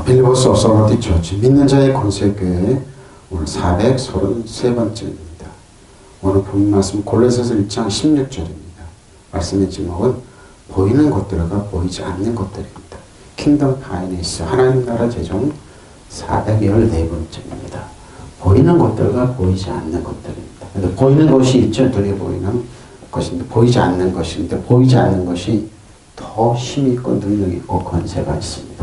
빌리보스 오소로티 처치 믿는 자의 권세교회 오늘 433번째입니다. 오늘 본 말씀 골로새서 1장 16절입니다. 말씀의 제목은 보이는 것들과 보이지 않는 것들입니다. 킹덤 파이낸스 하나님 나라 재정 414번째입니다. 보이는 것들과 보이지 않는 것들입니다. 근데 보이는 것이 있죠. 눈에 보이는 것인데 보이지 않는 것인데 보이지 않는 것이 더 힘이 있고 능력이 있고 권세가 있습니다.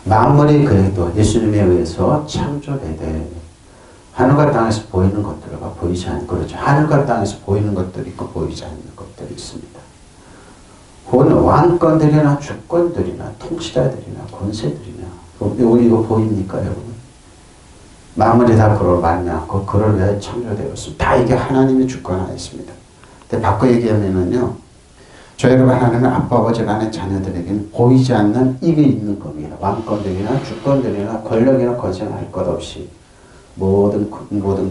만물의 그래도 예수님에 의해서 창조되되 하늘과 땅에서 보이는 것들과 보이지 않는 그렇죠. 하늘과 땅에서 보이는 것들이 있고 보이지 않는 것들이 있습니다. 본 왕권들이나 주권들이나 통치자들이나 권세들이나 이거 보입니까 여러분? 만물이 다 그를 말미암고 그를 위해 창조되었습니다. 다 이게 하나님의 주권 안에 있습니다. 근데 바꿔 얘기하면은요. 저 여러분 하나님은 아빠 아버지 간의 자녀들에게는 보이지 않는 이게 있는 겁니다. 왕권들이나 주권들이나 권력이나 권세나 할 것 없이 모든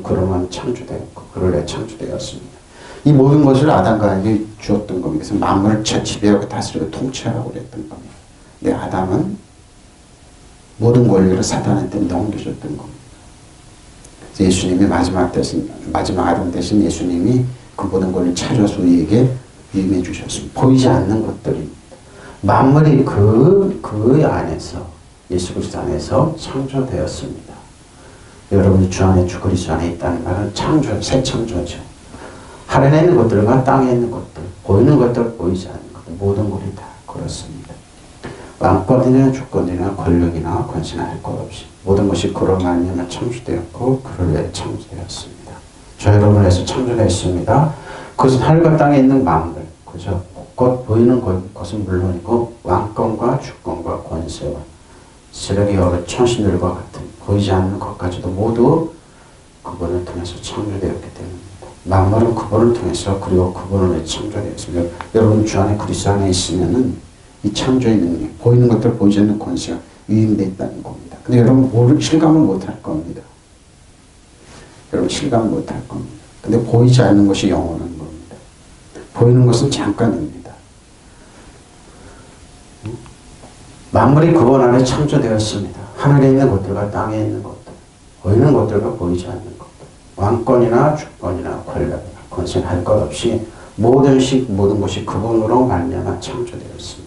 그러면 창조되었고 그를 위해 창조되었습니다. 이 모든 것을 아담과 에게 주었던 겁니다. 그래서 만물을 지배하고 다스리고 통치하라고 그랬던 겁니다. 근데 아담은 모든 권리를 사단한테 넘겨줬던 겁니다. 그래서 예수님이 마지막 아담 대신 예수님이 그 모든 권리를 차려서 우리에게 임해 주셨습니다. 보이지 않는 것들입니다. 만물이 그 안에서 예수 그리스도 안에서 창조되었습니다. 여러분이 주 안에 주 그리스도 안에 있다는 말은 창조, 새 창조죠. 하늘에 있는 것들과 땅에 있는 것들, 보이는 것들, 보이지 않는 것들, 모든 것이 다 그렇습니다. 왕권이나 주권이나 권력이나 권세나 할 것 없이 모든 것이 그로 말미암아 창조되었고 그를 위해 창조되었습니다. 저 여러분을 위해서 창조되었습니다. 그것은 하늘과 땅에 있는 만물, 그죠? 곧 보이는 것은 물론이고 왕권과 주권과 권세와 세력의 여러 천신들과 같은 보이지 않는 것까지도 모두 그분을 통해서 창조되었기 때문입니다. 만물은 그분을 통해서 그리고 그분을 위해 창조되었습니다. 여러분 주 안에 그리스도 안에 있으면은 이 창조의 능력, 보이는 것들 보이지 않는 권세가 위임되어 있다는 겁니다. 근데 여러분 실감을 못할 겁니다. 여러분 실감을 못할 겁니다. 근데 보이지 않는 것이 영원한 겁니다. 보이는 것은 잠깐입니다. 만물이 그분 안에 창조되었습니다. 하늘에 있는 것들과 땅에 있는 것들, 보이는 것들과 보이지 않는 것들, 왕권이나 주권이나 권력이나 권세나 할 것 없이 모든 것이 그분으로 말미암아 창조되었습니다.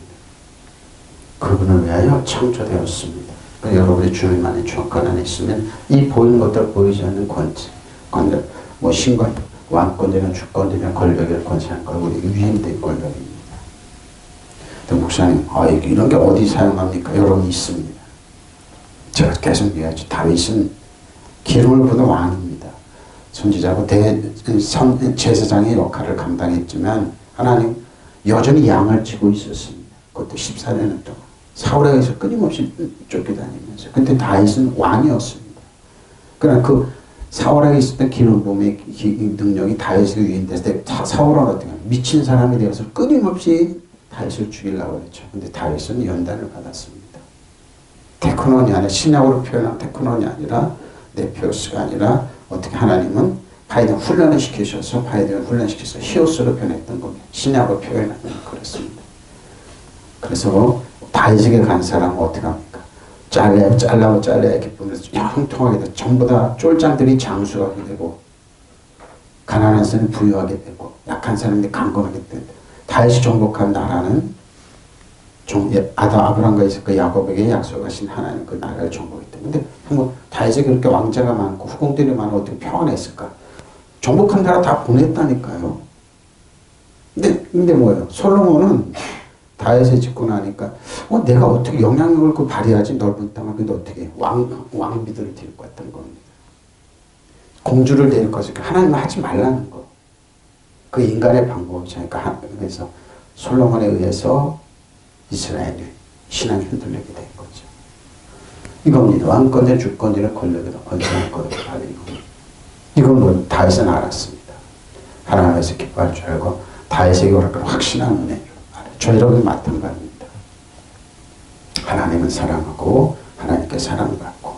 그분을 위하여 창조되었습니다. 그러니까 여러분의 주님 안에 주권 안에 있으면 이 보이는 것들 보이지 않는 권세, 권력, 신권, 왕권이나 주권이나 권력이나 권세나 걸 우리에게 위임된 권력입니다. 목사님, 이런 게 어디 사용합니까? 여러분 있습니다. 제가 계속 얘기하죠. 다윗은 기름을 부은 왕입니다. 선지자고 제사장의 역할을 감당했지만 하나님 여전히 양을 치고 있었습니다. 그것도 14년 동안. 사울에 의해서 끊임없이 쫓겨다니면서. 근데 다윗은 왕이었습니다. 그러나 그 사울에게 있었던 기름 부음의 능력이 다윗에게 유인됐을 때 사울은 어떻게 미친 사람이 되어서 끊임없이 다윗을 죽이려고 했죠. 근데 다윗은 연단을 받았습니다. 테크논이 아니라 신약으로 표현한 테크논이 아니라 네피오스가 아니라 어떻게 하나님은 바이든 훈련을 시키셔서 히오스로 변했던 겁니다. 신약으로 표현하면 그렇습니다. 그래서 다윗에게 간 사람은 어떻게 합니까? 잘라야 이렇게 보면서 형통하게 되고 전부 다 쫄장들이 장수하게 되고 가난한 사람이 부유하게 되고 약한 사람이 강건하게 되고 다윗이 정복한 나라는 아브람과 이삭과 야곱에게 약속하신 하나님 그 나라를 정복했다. 근데 다윗에게 그렇게 왕자가 많고 후궁들이 많고 어떻게 평안했을까? 정복한 나라 다 보냈다니까요. 근데 뭐예요? 솔로몬은 다윗을 짓고 나니까 내가 어떻게 영향력을 발휘하지 넓은 땅을. 근데 어떻게 왕비들을 데리고 왔던 겁니다. 공주를 데리고 와서 하나님은 하지 말라는 거. 그 인간의 방법이지 않을까. 그래서 솔로몬에 의해서 이스라엘의 신앙이 흔들리게 된 거죠. 이겁니다. 왕권의 주권이나 권력이나 권세할 것을 가리고. 이건 다윗은 알았습니다. 하나님에서 기뻐할 줄 알고 다윗에게 오락을 확신한 은혜를 알아요. 저 여러분 마찬가지입니다. 하나님은 사랑하고 하나님께 사랑받고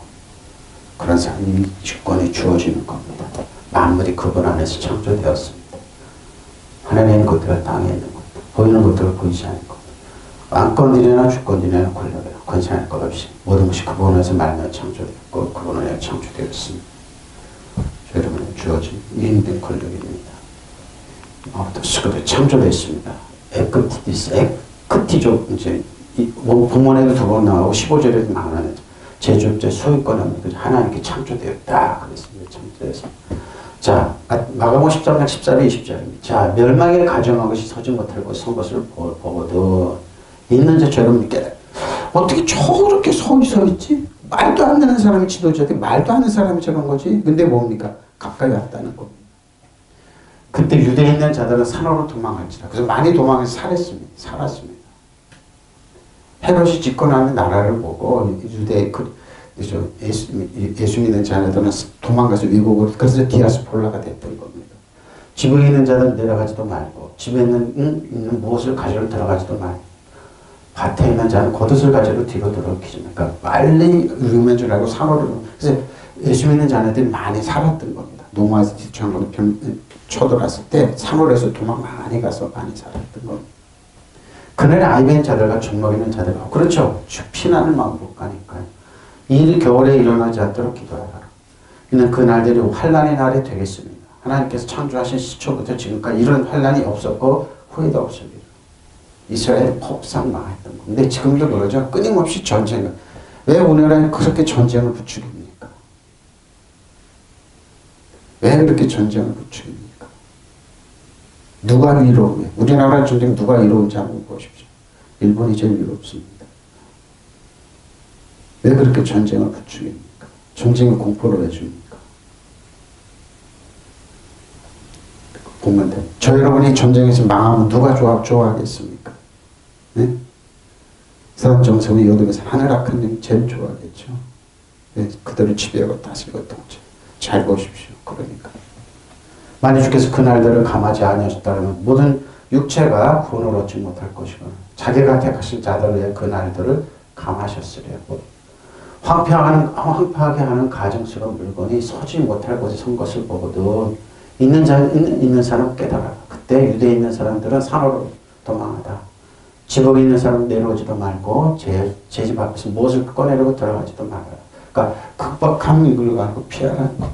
그런 사람이 주권이 주어지는 겁니다. 만물이 그분 안에서 창조되었습니다. 하늘에 있는 것들과 땅에 있는 것들, 보이는 것들과 보이지 않는 것들. 왕권이나 주권이나 권력이나 권세할 것 없이 모든 것이 그분에서 말며 창조되었고 그분을 위해 창조되었습니다. 여러분에게 주어진 일인된 권력입니다. 아무튼 그때 창조됐습니다. 에크티족 이제 본문에도 두 번 나오고 15절에도 나오는 제주업자 소유권은 하나님께 창조되었다 그랬습니다. 창조돼서. 자, 마가복음 13장 14절 20절입니다. 자, 멸망에 가정한 것이 서지 못할 것을 선 것을 보거든 있는 자처럼 깨달아. 어떻게 저렇게 서 있지? 말도 안 되는 사람이 지도자인데 말도 안 되는 사람이 저런 거지? 근데 뭡니까? 가까이 왔다는 겁니다. 그때 유대에 있는 자들은 산으로 도망할지라. 그래서 많이 도망해서 살았습니다. 헤롯이 집권하는 나라를 보고 유대의 예수 믿는 자녀들은 도망가서 미국으로, 그래서 디아스폴라가 됐던 겁니다. 집에 있는 자들은 내려가지도 말고 집에 있는 무엇을 가지러 들어가지도 말고 밭에 있는 자는 겉옷을 가지러 뒤로 들어오기. 그러니까 빨리 위험한 줄 알고 산으로. 그래서 예수 믿는 자녀들이 많이 살았던 겁니다. 노마에서 뒤쳐한 쳐들어왔을 때 산으로에서 도망 많이 가서 많이 살았던 겁니다. 그날에 아이벤 자들과 젖먹이는 자들, 그렇죠. 피난을 막 못 가니까요. 이 겨울에 일어나지 않도록 기도하라. 이는 그 날들이 환난의 날이 되겠습니다. 하나님께서 창조하신 시초부터 지금까지 이런 환난이 없었고 후회도 없습니다. 이스라엘이 폭삭 망했던 겁니다. 근데 지금도 그러죠. 끊임없이 전쟁을. 왜 우리나라에 그렇게 전쟁을 부추깁니까? 왜 그렇게 전쟁을 부추깁니까? 누가 위로해? 우리나라 전쟁 누가 위로운지 한번 보십시오. 일본이 제일 위롭습니다. 왜 그렇게 전쟁을 부추깁니까? 전쟁을 공포를 왜 줍니까? 보면 돼. 저 여러분이 전쟁에서 망하면 누가 좋아하겠습니까? 네? 사람 정성의 요동에서 하늘아카님 제일 좋아하겠죠. 네? 그들을 지배하고 다스리고 통치. 잘 보십시오. 그러니까. 만일 주께서 그 날들을 감하지 아니하셨다면 모든 육체가 구원을 얻지 못할 것이고 자기가 택하신 자들을 위해 그 날들을 감하셨으려고. 황폐하게 하는 가정스러운 물건이 서지 못할 곳에 선 것을 보거든 있는 사람 깨달아. 그때 유대에 있는 사람들은 산으로 도망하다. 집에 있는 사람 내려오지도 말고 제 집 앞에서 무엇을 꺼내려고 들어가지도 말아라. 그러니까 극박한 이걸 갖고 피하라는 겁니다.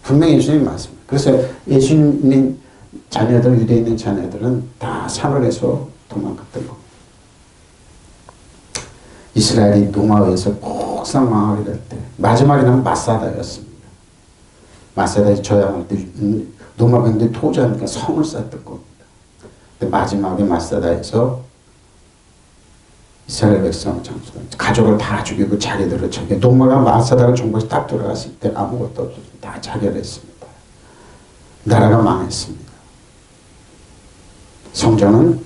분명히 예수님이 말씀입니다. 그래서 예수님 자녀들, 유대에 있는 자녀들은 다 산으로에서 도망갔던 겁니다. 이스라엘이 노마에서 폭삭 망하게 될 때 마지막에는 마사다였습니다. 마사다에서 저항할 때 노마 병들이 토지하니까 성을 쌓았던 겁니다. 근데 마지막에 마사다에서 이스라엘 백성을 창조한 가족을 다 죽이고 자기들을 저기 노마가 마사다가 정복해서 딱 돌아갔을 때 아무것도 없었어요. 다 자결했습니다. 나라가 망했습니다. 성전은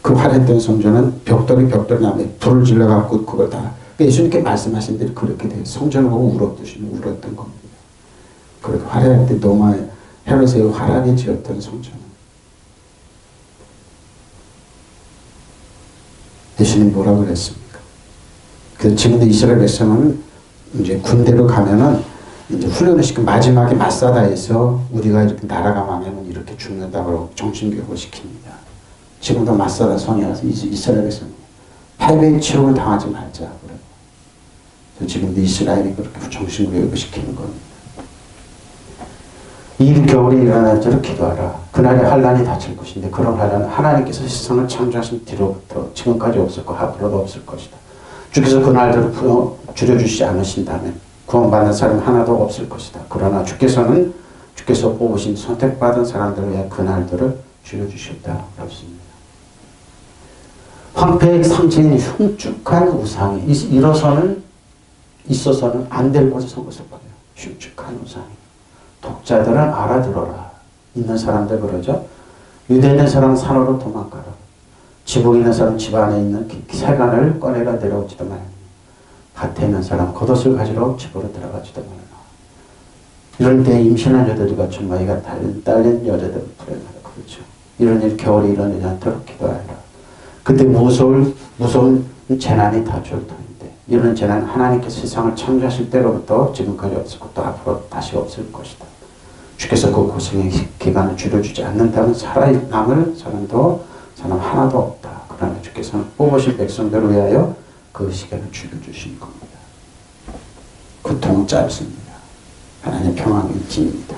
그 화려했던 성전은 벽돌이 안에 불을 질러갖고 그걸 다 예수님께 말씀하신 대로 그렇게 돼요. 성전을 보고 울었던 겁니다. 그렇게 화려했던 노마의 헤롯의 화려하게 지었던 성전은 예수님 뭐라고 그랬습니까? 그래서 지금도 이스라엘 백성은 이제 군대로 가면은 이제 훈련을 시키고 마지막에 마사다에서 우리가 이렇게 나라가 망하면 이렇게 죽는다고 정신교육을 시킵니다. 지금도 마사다 성에 와서 이스라엘 백성 패배의 치욕을 당하지 말자 그래요. 지금도 이스라엘이 그렇게 정신교육을 시키는 겁니다. 이 겨울이 일어날 때를 기도하라. 그날에 환란이 닥칠 것인데 그런 환란은 하나님께서 세상을 창조하신 뒤로부터 지금까지 없었고 앞으로도 없을 것이다. 주께서 그날들을 줄여주시지 않으신다면 구원받는 사람 하나도 없을 것이다. 그러나 주께서 뽑으신 선택받은 사람들을 위해 그날들을 줄여주셨다. 그렇습니다. 황폐의 상징인 흉측한 우상이 있어서는 안 될 것을 선 것을 봐요. 흉측한 우상이. 독자들은 알아들어라. 있는 사람들 그러죠. 유대에 있는 사람은 산으로 도망가라. 지붕에 있는 사람은 집 안에 있는 세간을 꺼내라. 내려오지도 말라. 밭에 있는 사람 겉옷을 가지러 집으로 들어가지도 말라. 이럴 때 임신한 여자들과 정마이가 딸린 여자들을 불행하라. 그렇죠. 이런 일 겨울에 일어나지 않도록 기도하라. 그때 무서운 재난이 닥쳐올 터인데 이런 재난은 하나님께서 세상을 창조하실 때로부터 지금까지 없었고 또 앞으로 다시 없을 것이다. 주께서 그 고생의 기간을 줄여주지 않는다면 살아남을 사람 하나도 없다. 그러나 주께서는 뽑으신 백성들을 위하여 그 시간을 줄여주신 겁니다. 고통은 짧습니다. 하나님의 평안은 깁니다.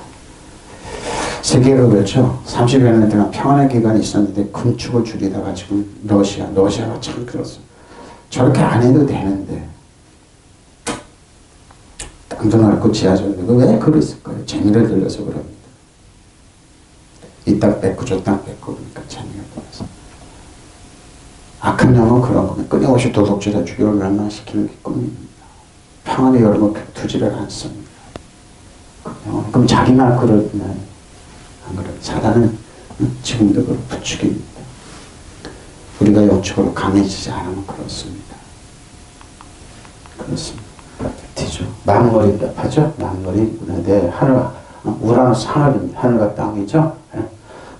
세계가 그렇죠. 30여 년 동안 평안의 기간이 있었는데 금축을 줄이다가 지금 러시아가 참 그렇습니다. 저렇게 안 해도 되는데 땅도 넓고 지하철도 왜 그랬을까요? 재미를 들려서 그럽니다. 이 땅 뺏고 저 땅 뺏고 그러니까 재미가 들려서. 악한 영은 그런 겁니다. 끊임없이 도둑질해 죽이고 멸망시키는 게 꿈입니다. 평안의 여름은 두지를 않습니다. 그럼 자기만 그러면 안 그래요. 사단은 지금도 그렇고 부추깁니다. 우리가 영적으로 강해지지 않으면 그렇습니다. 그렇습니다. 뒤죠. 만물이 하죠. 만물이 내 하늘, 우라노스 하늘입니다. 하늘과 땅이죠.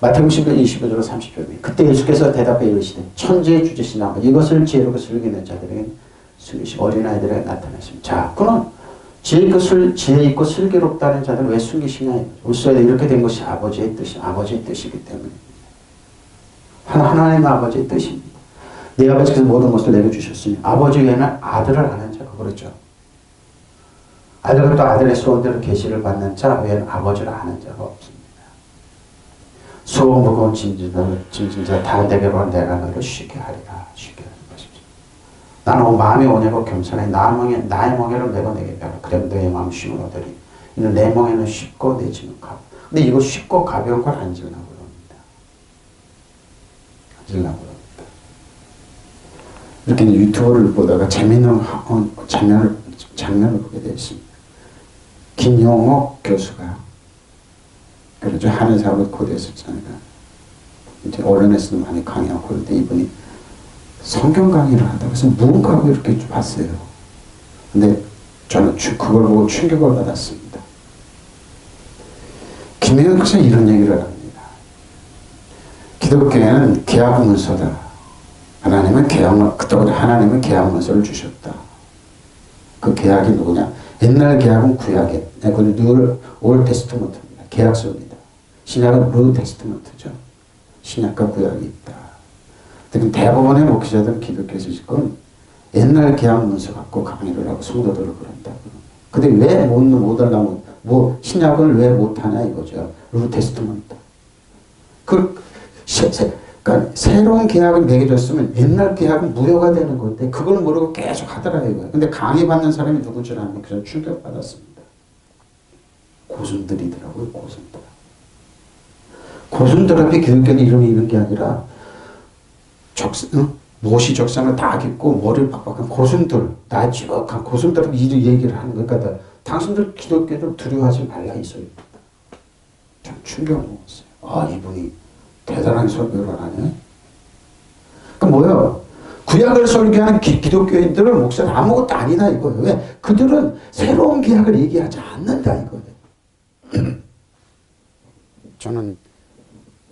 마태복음 11장 25절 30절. 그때 예수께서 대답해 이르시되 천지의 주제신 아버지 이것을 지혜롭고 슬기는 자들에게 숨기시고 어린아이들에게 나타나십니다. 자, 그는 지혜 있고 슬기롭다는 자들을 왜 숨기시냐. 우스에 이렇게 된 것이 아버지의 뜻이기 때문입니다. 하나님 아버지의 뜻입니다. 네 아버지께서 모든 것을 내게 주셨으니 아버지 외에는 아들을 아는 자가 그렇죠. 아들은 또 아들의 소원대로 계시를 받는 자 외에는 아버지를 아는 자가 없습니다. 수고 무거운 짐진자 다 내게로 내가 너를 쉬게 하리라. 쉬게 하는 것이죠. 나는 마음이 온유하고 겸손해 나의 멍에를 메고 내게 배라. 그럼 너의 마음 쉼을 얻으리. 이는 내 멍에는 쉽고 내 짐은 가벼워. 근데 이거 쉽고 가벼운 걸 앉으려고 합니다. 앉으려고 합니다. 이렇게 유튜브를 보다가 재미있는 장면을 보게 되었습니다. 김용옥 교수가 그렇죠. 한의사로 고대했었잖아요. 이제 언론에서도 많이 강의하고 그런데 이분이 성경 강의를 하다가 그래서 무언가 이렇게 봤어요. 근데 저는 그걸 보고 충격을 받았습니다. 김용옥 교수는 이런 얘기를 합니다. 기독교에는 계약 문서다. 하나님은 계약 문서를 주셨다. 그 계약이 누구냐? 옛날 계약은 구약이에요. 그건 늘 올 테스트먼트입니다. 계약서입니다. 신약은 뉴 테스트먼트죠. 신약과 구약이 있다. 대부분의 목회자들은 기독교에서 지금 옛날 계약 문서 갖고 강의를 하고 성도들을 그런다. 근데 왜 못 하려고 신약을 왜 못하냐 이거죠. 뉴 테스트먼트. 그러니까 새로운 계약을 매겨줬으면 옛날 계약은 무효가 되는 건데 그걸 모르고 계속 하더라 이거예요. 근데 강의받는 사람이 누군지 아면 그냥 충격받았습니다. 고순들이더라고요. 고순들 앞에 기독교는 이름이 이런 게 아니라 모시 적상을 다 깃고 머리를 빡빡한 고순들, 나지막한 고순들한테 이 얘기를 하는 거니까 당신들 기독교를 두려워하지 말라 있어요. 참 충격 먹었어요. 아 이분이 대단한 설교를 하네. 그 뭐예요? 구약을 설교하는 기독교인들은 목사는 아무것도 아니다 이거예요. 왜? 그들은 새로운 계약을 얘기하지 않는다 이거예요. 저는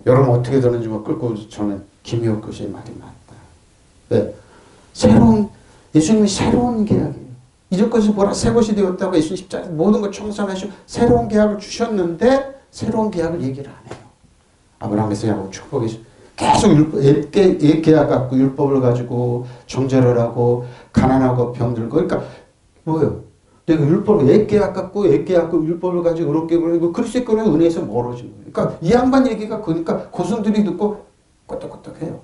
여러분 어떻게 되는지 끌고 저는 김효옥 교수의 말이 맞다. 왜? 예수님이 새로운 계약이에요. 이전 것이 보라 새 것이 되었다고 예수님 십자가에서 모든 걸 청산하시고 새로운 계약을 주셨는데 새로운 계약을 얘기를 안 해요. 아브라함에서 야곱 축복이 계속 옛 계약 갖고 율법을 가지고 정죄를 하고 가난하고 병들고 그러니까 뭐예요? 내가 옛 계약 갖고 율법을 가지고 어렵게 그러고 그리스도의 은혜에서 멀어진 거예요. 그러니까 이 양반 얘기가 그러니까 고순들이 듣고 끄떡끄떡해요.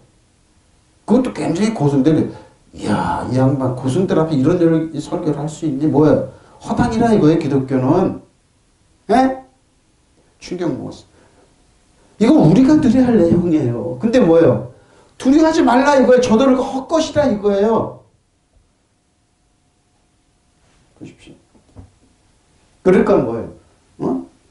그것도 굉장히 고순들이 이야 이 양반 고순들 앞에 이런 설교를 할 수 있니 뭐예요? 허당이라 이거예요 기독교는. 에? 충격 먹었어. 이건 우리가 드려야 할 내용이에요. 근데 뭐예요? 두려워하지 말라 이거예요. 저들을 헛것이라 이거예요. 보십시오. 그러니까 뭐예요?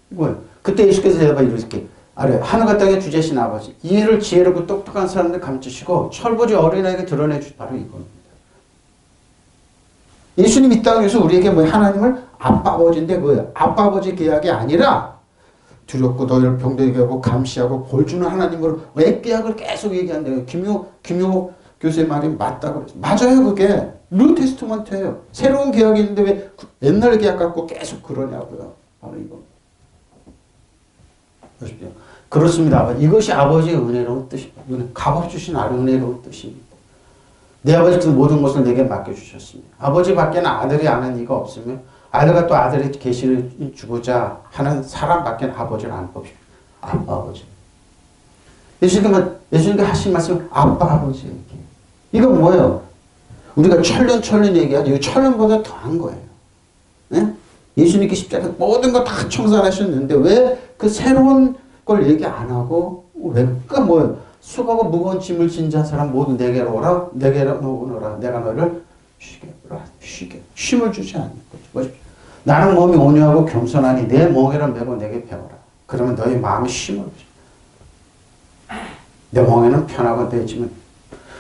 뭐예요? 그때 예수께서 대답하여 이렇게 아래 하늘과 땅의 주제신 아버지 이해를 지혜롭고 똑똑한 사람들 감추시고 철부지 어린아이에게 드러내 주시 바로 이겁니다. 예수님 이 땅에서 우리에게 하나님을 아빠 아버지인데 뭐예요? 아빠 아버지 계약이 아니라 두렵고 너희를 병들게 하고 감시하고 벌주는 하나님으로 왜 계약을 계속 얘기한대요. 김효 교수의 말이 맞다고 그랬어요. 맞아요 그게. 뉴 테스트먼트예요. 새로운 계약이 있는데 왜 옛날 계약 갖고 계속 그러냐고요. 바로 이거. 보십시오. 그렇습니다. 이것이 아버지의 은혜로운 뜻입니다. 값없 주신 은혜로운 뜻입니다. 내 아버지께서 모든 것을 내게 맡겨주셨으며 아버지밖에는 아들이 아는 이가 없으며 아들과 또 아들의 계시를 주고자 하는 사람밖에는 아버지를 아는 법이죠. 아빠 아버지. 예수님께 하신 말씀 아빠 아버지 얘기. 이건 뭐예요? 우리가 천년 얘기하죠. 이거 천년보다 더한 거예요. 네? 예수님께 십자가 모든 거 다 청산하셨는데 왜 그 새로운 걸 얘기 안 하고 왜 그니까 뭐예요? 수고하고 무거운 짐을 진 자 사람 모두 내게로 오라. 내게로 오너라. 내가 너를 쉬게 쉼을 주지 않는 거죠. 나는 몸이 온유하고 겸손하니 내 멍에를 메고 내게 배워라. 그러면 너희 마음에 쉼을 주지. 내 멍에는 편하고 내 짐은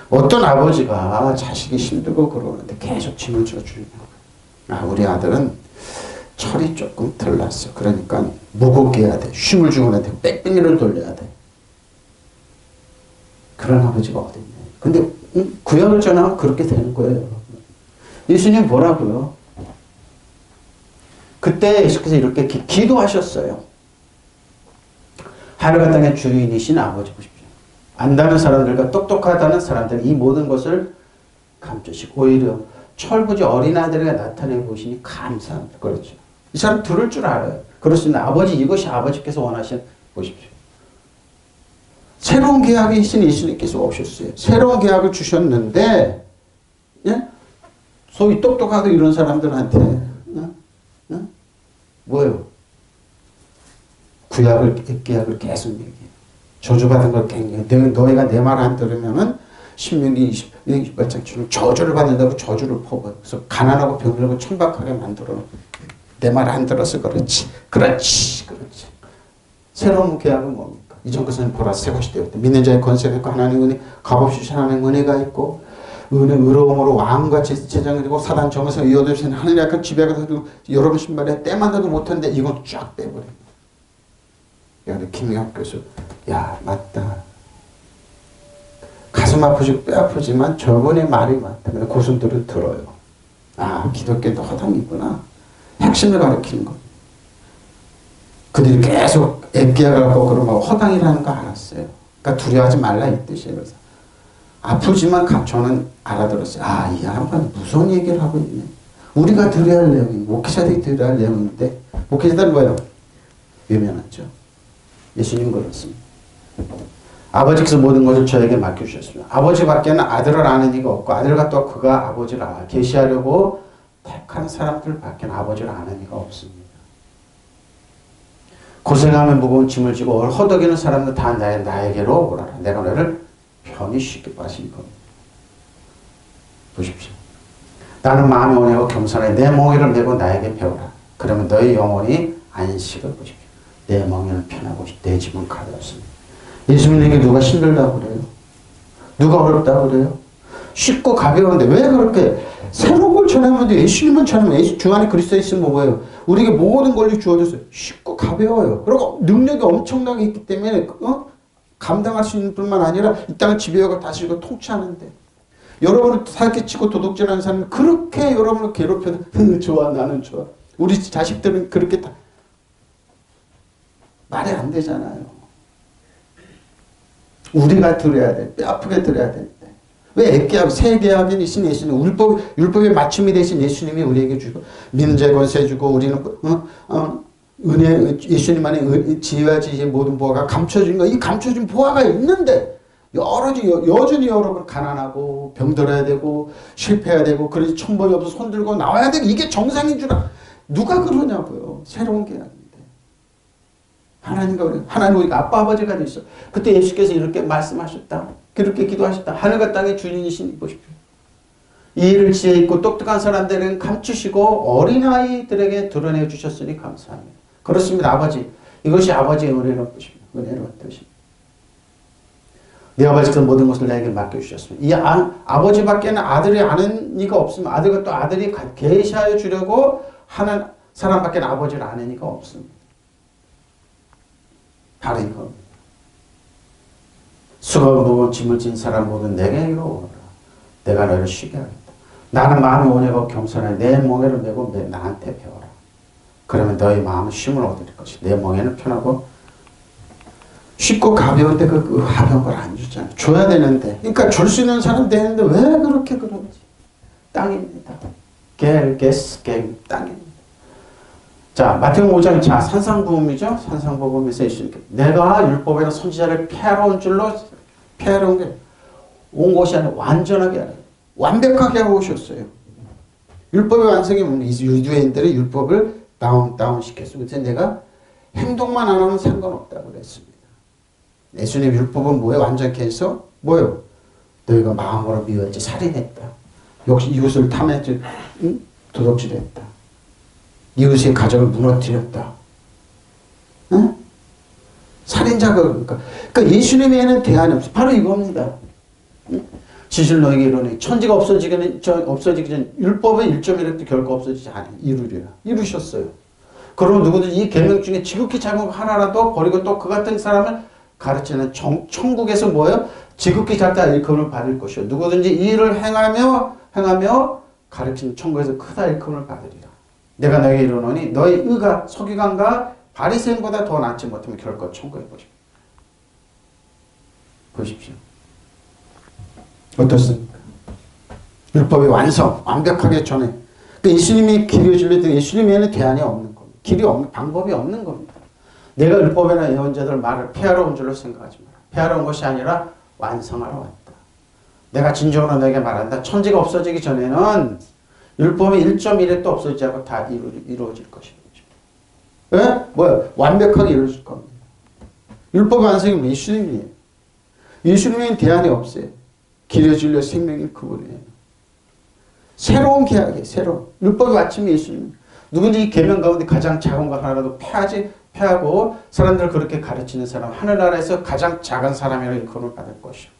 어떤 아버지가 자식이 힘들고 그러는데 계속 짐을 져주냐고. 우리 아들은 철이 조금 덜 났어. 그러니까 무겁게 해야 돼. 쉼을 주고 해야 돼. 뺑뺑이를 돌려야 돼. 그런 아버지가 어딨냐. 근데 구약을 전하면 그렇게 되는 거예요. 예수님 뭐라고요? 그때 예수께서 이렇게 기도하셨어요. 하늘과 땅의 주인이신 아버지 보십시오. 안다는 사람들과 똑똑하다는 사람들은 이 모든 것을 감추시고 오히려 철부지 어린아들에게 나타내 보시니 감사합니다. 그렇죠. 이 사람 들을 줄 알아요. 그렇습니다. 아버지 이것이 아버지께서 원하신 보십시오. 새로운 계약이신 예수님께서 오셨어요. 새로운 계약을 주셨는데 예? 소위 똑똑하고 이런 사람들한테 뭐예요? 계약을 계속 얘기해요. 저주받은 걸 굉장히 너희가 내 말 안 들으면은 신명기 28장 저주를 받는다고 저주를 퍼버려. 그래서 가난하고 병들고 천박하게 만들어. 내 말 안 들어서 그렇지. 새로운 계약은 뭡니까? 이전 것은 보라 새 것이 되었다. 믿는 자의 권세가 있고 하나님의 은혜 값없이 하나님의 은혜가 있고 의로움으로 왕같이 제정이 되고 사단 정에서 이어들신 하늘 약간 지배가 되고 여러분 신발에 때만 둬도 못하는데 이건 쫙 빼버려. 야, 김영학 교수, 야 맞다. 가슴 아프고 뼈 아프지만 저분의 말이 맞다. 고순들은 들어요. 기독교도 허당이구나. 핵심을 가르치는 거. 그들이 계속 애끼어가고 그러면 허당이라는 거 알았어요. 그러니까 두려워하지 말라 이 뜻이에요. 그래서 아프지만 저는 알아들었어요. 이 양반 무서운 얘기를 하고 있네. 우리가 들어야 할 내용이 목회자들이 들어야 할 내용인데 목회자들은 뭐예요? 외면하죠. 예수님 그렇습니다. 아버지께서 모든 것을 저에게 맡겨주셨습니다. 아버지밖에는 아들을 아는 이가 없고 아들과 또 그가 아버지를 계시하려고 택한 사람들밖에는 아버지를 아는 이가 없습니다. 고생하며 무거운 짐을 지고 허덕이는 사람들 다 나에게로 오라라. 내가 너를 편히 쉽게 빠진 겁니다. 보십시오. 나는 마음이 온유하고 겸손해 내 멍에를 메고 나에게 배우라. 그러면 너의 영혼이 안식을 보십시오. 내 멍에는 편하고 내 짐은 가볍습니다. 예수님에게 누가 힘들다고 그래요? 누가 어렵다고 그래요? 쉽고 가벼운데 왜 그렇게 새로운 걸 전하면 돼? 예수님은 전하면 예수 주 안에 그리스도에 있으면 뭐예요? 우리에게 모든 권리 주어졌어요. 쉽고 가벼워요. 그리고 능력이 엄청나게 있기 때문에 감당할 수 있는 뿐만 아니라 이 땅을 지배하고 다스리고 통치하는데 여러분을 사기치고 도둑질하는 사람은 그렇게 여러분을 괴롭혀도 좋아 나는 좋아. 우리 자식들은 그렇게 다 말이 안 되잖아요. 우리가 들어야 돼. 뼈 아프게 들어야 되는데. 왜 애계약, 새 계약이신 예수님, 율법의 맞춤이 되신 예수님이 우리에게 주고, 믿는 자의 권세 주고, 우리는, 은혜, 예수님 안에 지혜와 지혜의 모든 보화가 감춰진 거, 이 감춰진 보화가 있는데, 여전히 여러분 가난하고, 병들어야 되고, 실패해야 되고, 그래서 천벌이 없어서 손 들고 나와야 되고, 이게 정상인 줄 누가 그러냐고요. 새로운 계약인데. 하나님 우리가 아빠 아버지가 되어 있어. 그때 예수께서 이렇게 말씀하셨다. 그렇게 기도하셨다. 하늘과 땅의 주인이신 보십시오. 이해를 지혜 있고 똑똑한 사람들은 감추시고 어린아이들에게 드러내 주셨으니 감사합니다. 그렇습니다. 아버지. 이것이 아버지의 은혜로운 뜻입니다. 은혜로운 뜻입니다. 내 아버지께서 모든 것을 나에게 맡겨주셨습니다. 이 아버지밖에는 아들이 아는 이가 없으면 아들과 또 아들이 계시하여 주려고 하는 사람밖에는 아버지를 아는 이가 없습니다. 바로 이겁니다. 수고하고 무거운 짐을 진 사람 모든 내게로 오라. 내가 너를 쉬게 하겠다. 나는 마음이 온유하고 겸손해 내 멍에를 메고 나한테 배워라. 그러면 너희 마음은 쉼을 얻을 것이다. 내 멍에는 편하고 쉽고 가벼운데 그 가벼운 걸 안 주잖아. 줘야 되는데. 그러니까 줄 수 있는 사람 되는데 왜 그렇게 그런지. 땅입니다. 땅입니다. 자, 마태복음 5장, 자, 산상복음이죠? 산상복음에서 예수님께 내가 율법이나 선지자를 폐하러 온 줄로, 폐하러 온 게 온 것이 아니라 완전하게 하라. 완벽하게 하고 오셨어요. 율법의 완성이 뭡니까? 유대인들의 율법을 다운 시켰어요. 그래서 내가 행동만 안 하면 상관없다고 그랬습니다. 예수님의 율법은 뭐예요? 완전케 해서 뭐예요? 너희가 마음으로 미워했지, 살인했다. 역시 이웃을 탐했지, 도둑질했다. 이웃의 가정을 무너뜨렸다. 응? 살인자가 그러니까 예수님에는 대안이 없어요. 바로 이겁니다. 응? 진실 너에게 이르노니 천지가 없어지기 전 율법의 1.1획도 결코 없어지지 않아요. 이루리라. 이루셨어요. 그러면 누구든지 이 계명 중에 지극히 작은 거 하나라도 버리고 또 그 같은 사람을 가르치는 천국에서 뭐예요? 지극히 작다 일컬음을 받을 것이요. 누구든지 이 일을 행하며 가르치는 천국에서 크다 일컬음을 받으리라. 내가 너에게 이르노니 너의 의가 서기관과 바리새인보다 더 낫지 못하면 결코 천국에 보십시오. 어떻습니까? 율법의 완벽하게 전해. 그러니까 예수님이 길이 진리도 예수님에는 대안이 없는 겁니다. 길이 없는, 방법이 없는 겁니다. 내가 율법이나 예언자들 말을 폐하러 온 줄로 생각하지 마라. 폐하러 온 것이 아니라 완성하러 왔다. 내가 진정으로 너에게 말한다. 천지가 없어지기 전에는 율법이 1.1획도 없어지지 않고 다 이루어질 것이죠. 왜? 뭐야? 완벽하게 이루어질 겁니다. 율법의 완성이 예수님이에요. 예수님에는 대안이 없어요. 길의 진리의 생명인 그분이에요. 새로운 계약이에요. 새로운. 율법의 아침이 예수님. 누군지 이 계명 가운데 가장 작은 것 하나라도 폐하고 사람들을 그렇게 가르치는 사람, 하늘나라에서 가장 작은 사람이라고 일컬음을 받을 것이요.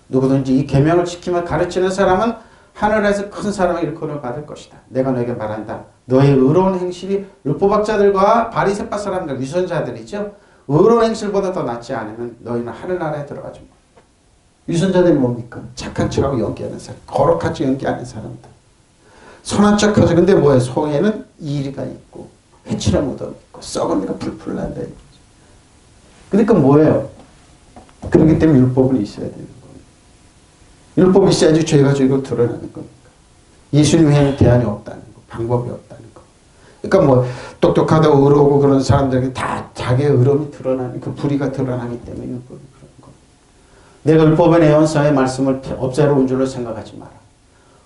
누구든지 이 계명을 지키며 가르치는 사람은 하늘에서 큰 사람의 일컬음을 받을 것이다. 내가 너에게 말한다. 너의 의로운 행실이 율법학자들과 바리새파 사람들, 위선자들이죠. 의로운 행실보다 더 낫지 않으면 너희는 하늘나라에 들어가지 못. 위선자들이 뭡니까? 착한 척하고 연기하는 사람, 거룩한 척 연기하는 사람들. 선한 척하죠. 근데 뭐예요? 속에는 이리가 있고 해치라 무덤 있고 썩은 데가 풀풀 난다. 그러니까 뭐예요? 그렇기 때문에 율법은 있어야 되는 거예요. 율법이 있어야지 죄가 죄고 드러나는 겁니다. 예수님 외에는 대안이 없다는 거, 방법이 없다는 거. 그러니까 뭐 똑똑하다고 의로우고 그런 사람들에게 다 자기의 의로움이 드러나는 그 불의가 드러나기 때문에 율법이 그런 거예요. 내가 율법의 예언서의 말씀을 없애러 온 줄로 생각하지 마라.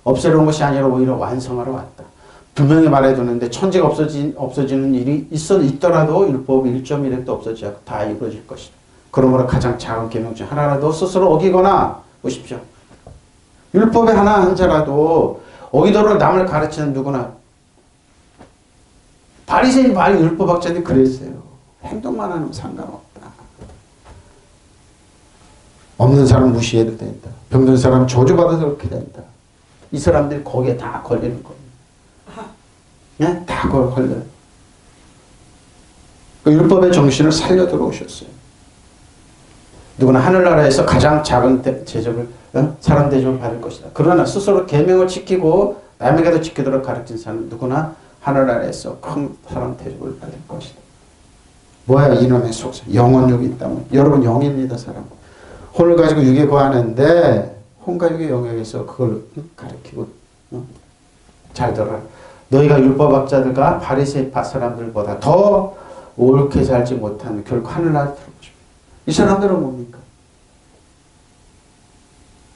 없애러 온 것이 아니라 오히려 완성하러 왔다. 분명히 말해두는데 천지가 없어지는 일이 있더라도 율법이 1.1획도 없어지지 않고 다 이루어질 것이다. 그러므로 가장 작은 계명 중 하나라도 스스로 어기거나 보십시오. 율법의 하나 한 자라도 어기도록 남을 가르치는 누구나 바리새인 율법학자들이 그랬어요. 행동만 하면 상관없다. 없는 사람 무시해도 된다. 병든 사람 저주받아서 그렇게 된다. 이 사람들이 거기에 다 걸리는 겁니다. 네? 다 걸려요. 그 율법의 정신을 살려 들어오셨어요. 누구나 하늘나라에서 가장 작은 대접을, 사람 대접을 받을 것이다. 그러나 스스로 계명을 지키고 남에게도 지키도록 가르친 사람은 누구나 하늘나라에서 큰 사람 대접을 받을 것이다. 뭐야 이놈의 속성. 영혼육이 있다면. 여러분 영입니다 사람. 혼을 가지고 육에 거하는데 혼과 육의 영역에서 그걸 가르치고 잘 들어라. 너희가 율법학자들과 바리새파 사람들보다 더 옳게 살지 못하면 결국 하늘나라에 들어오고 싶어. 이 사람들은 뭡니까?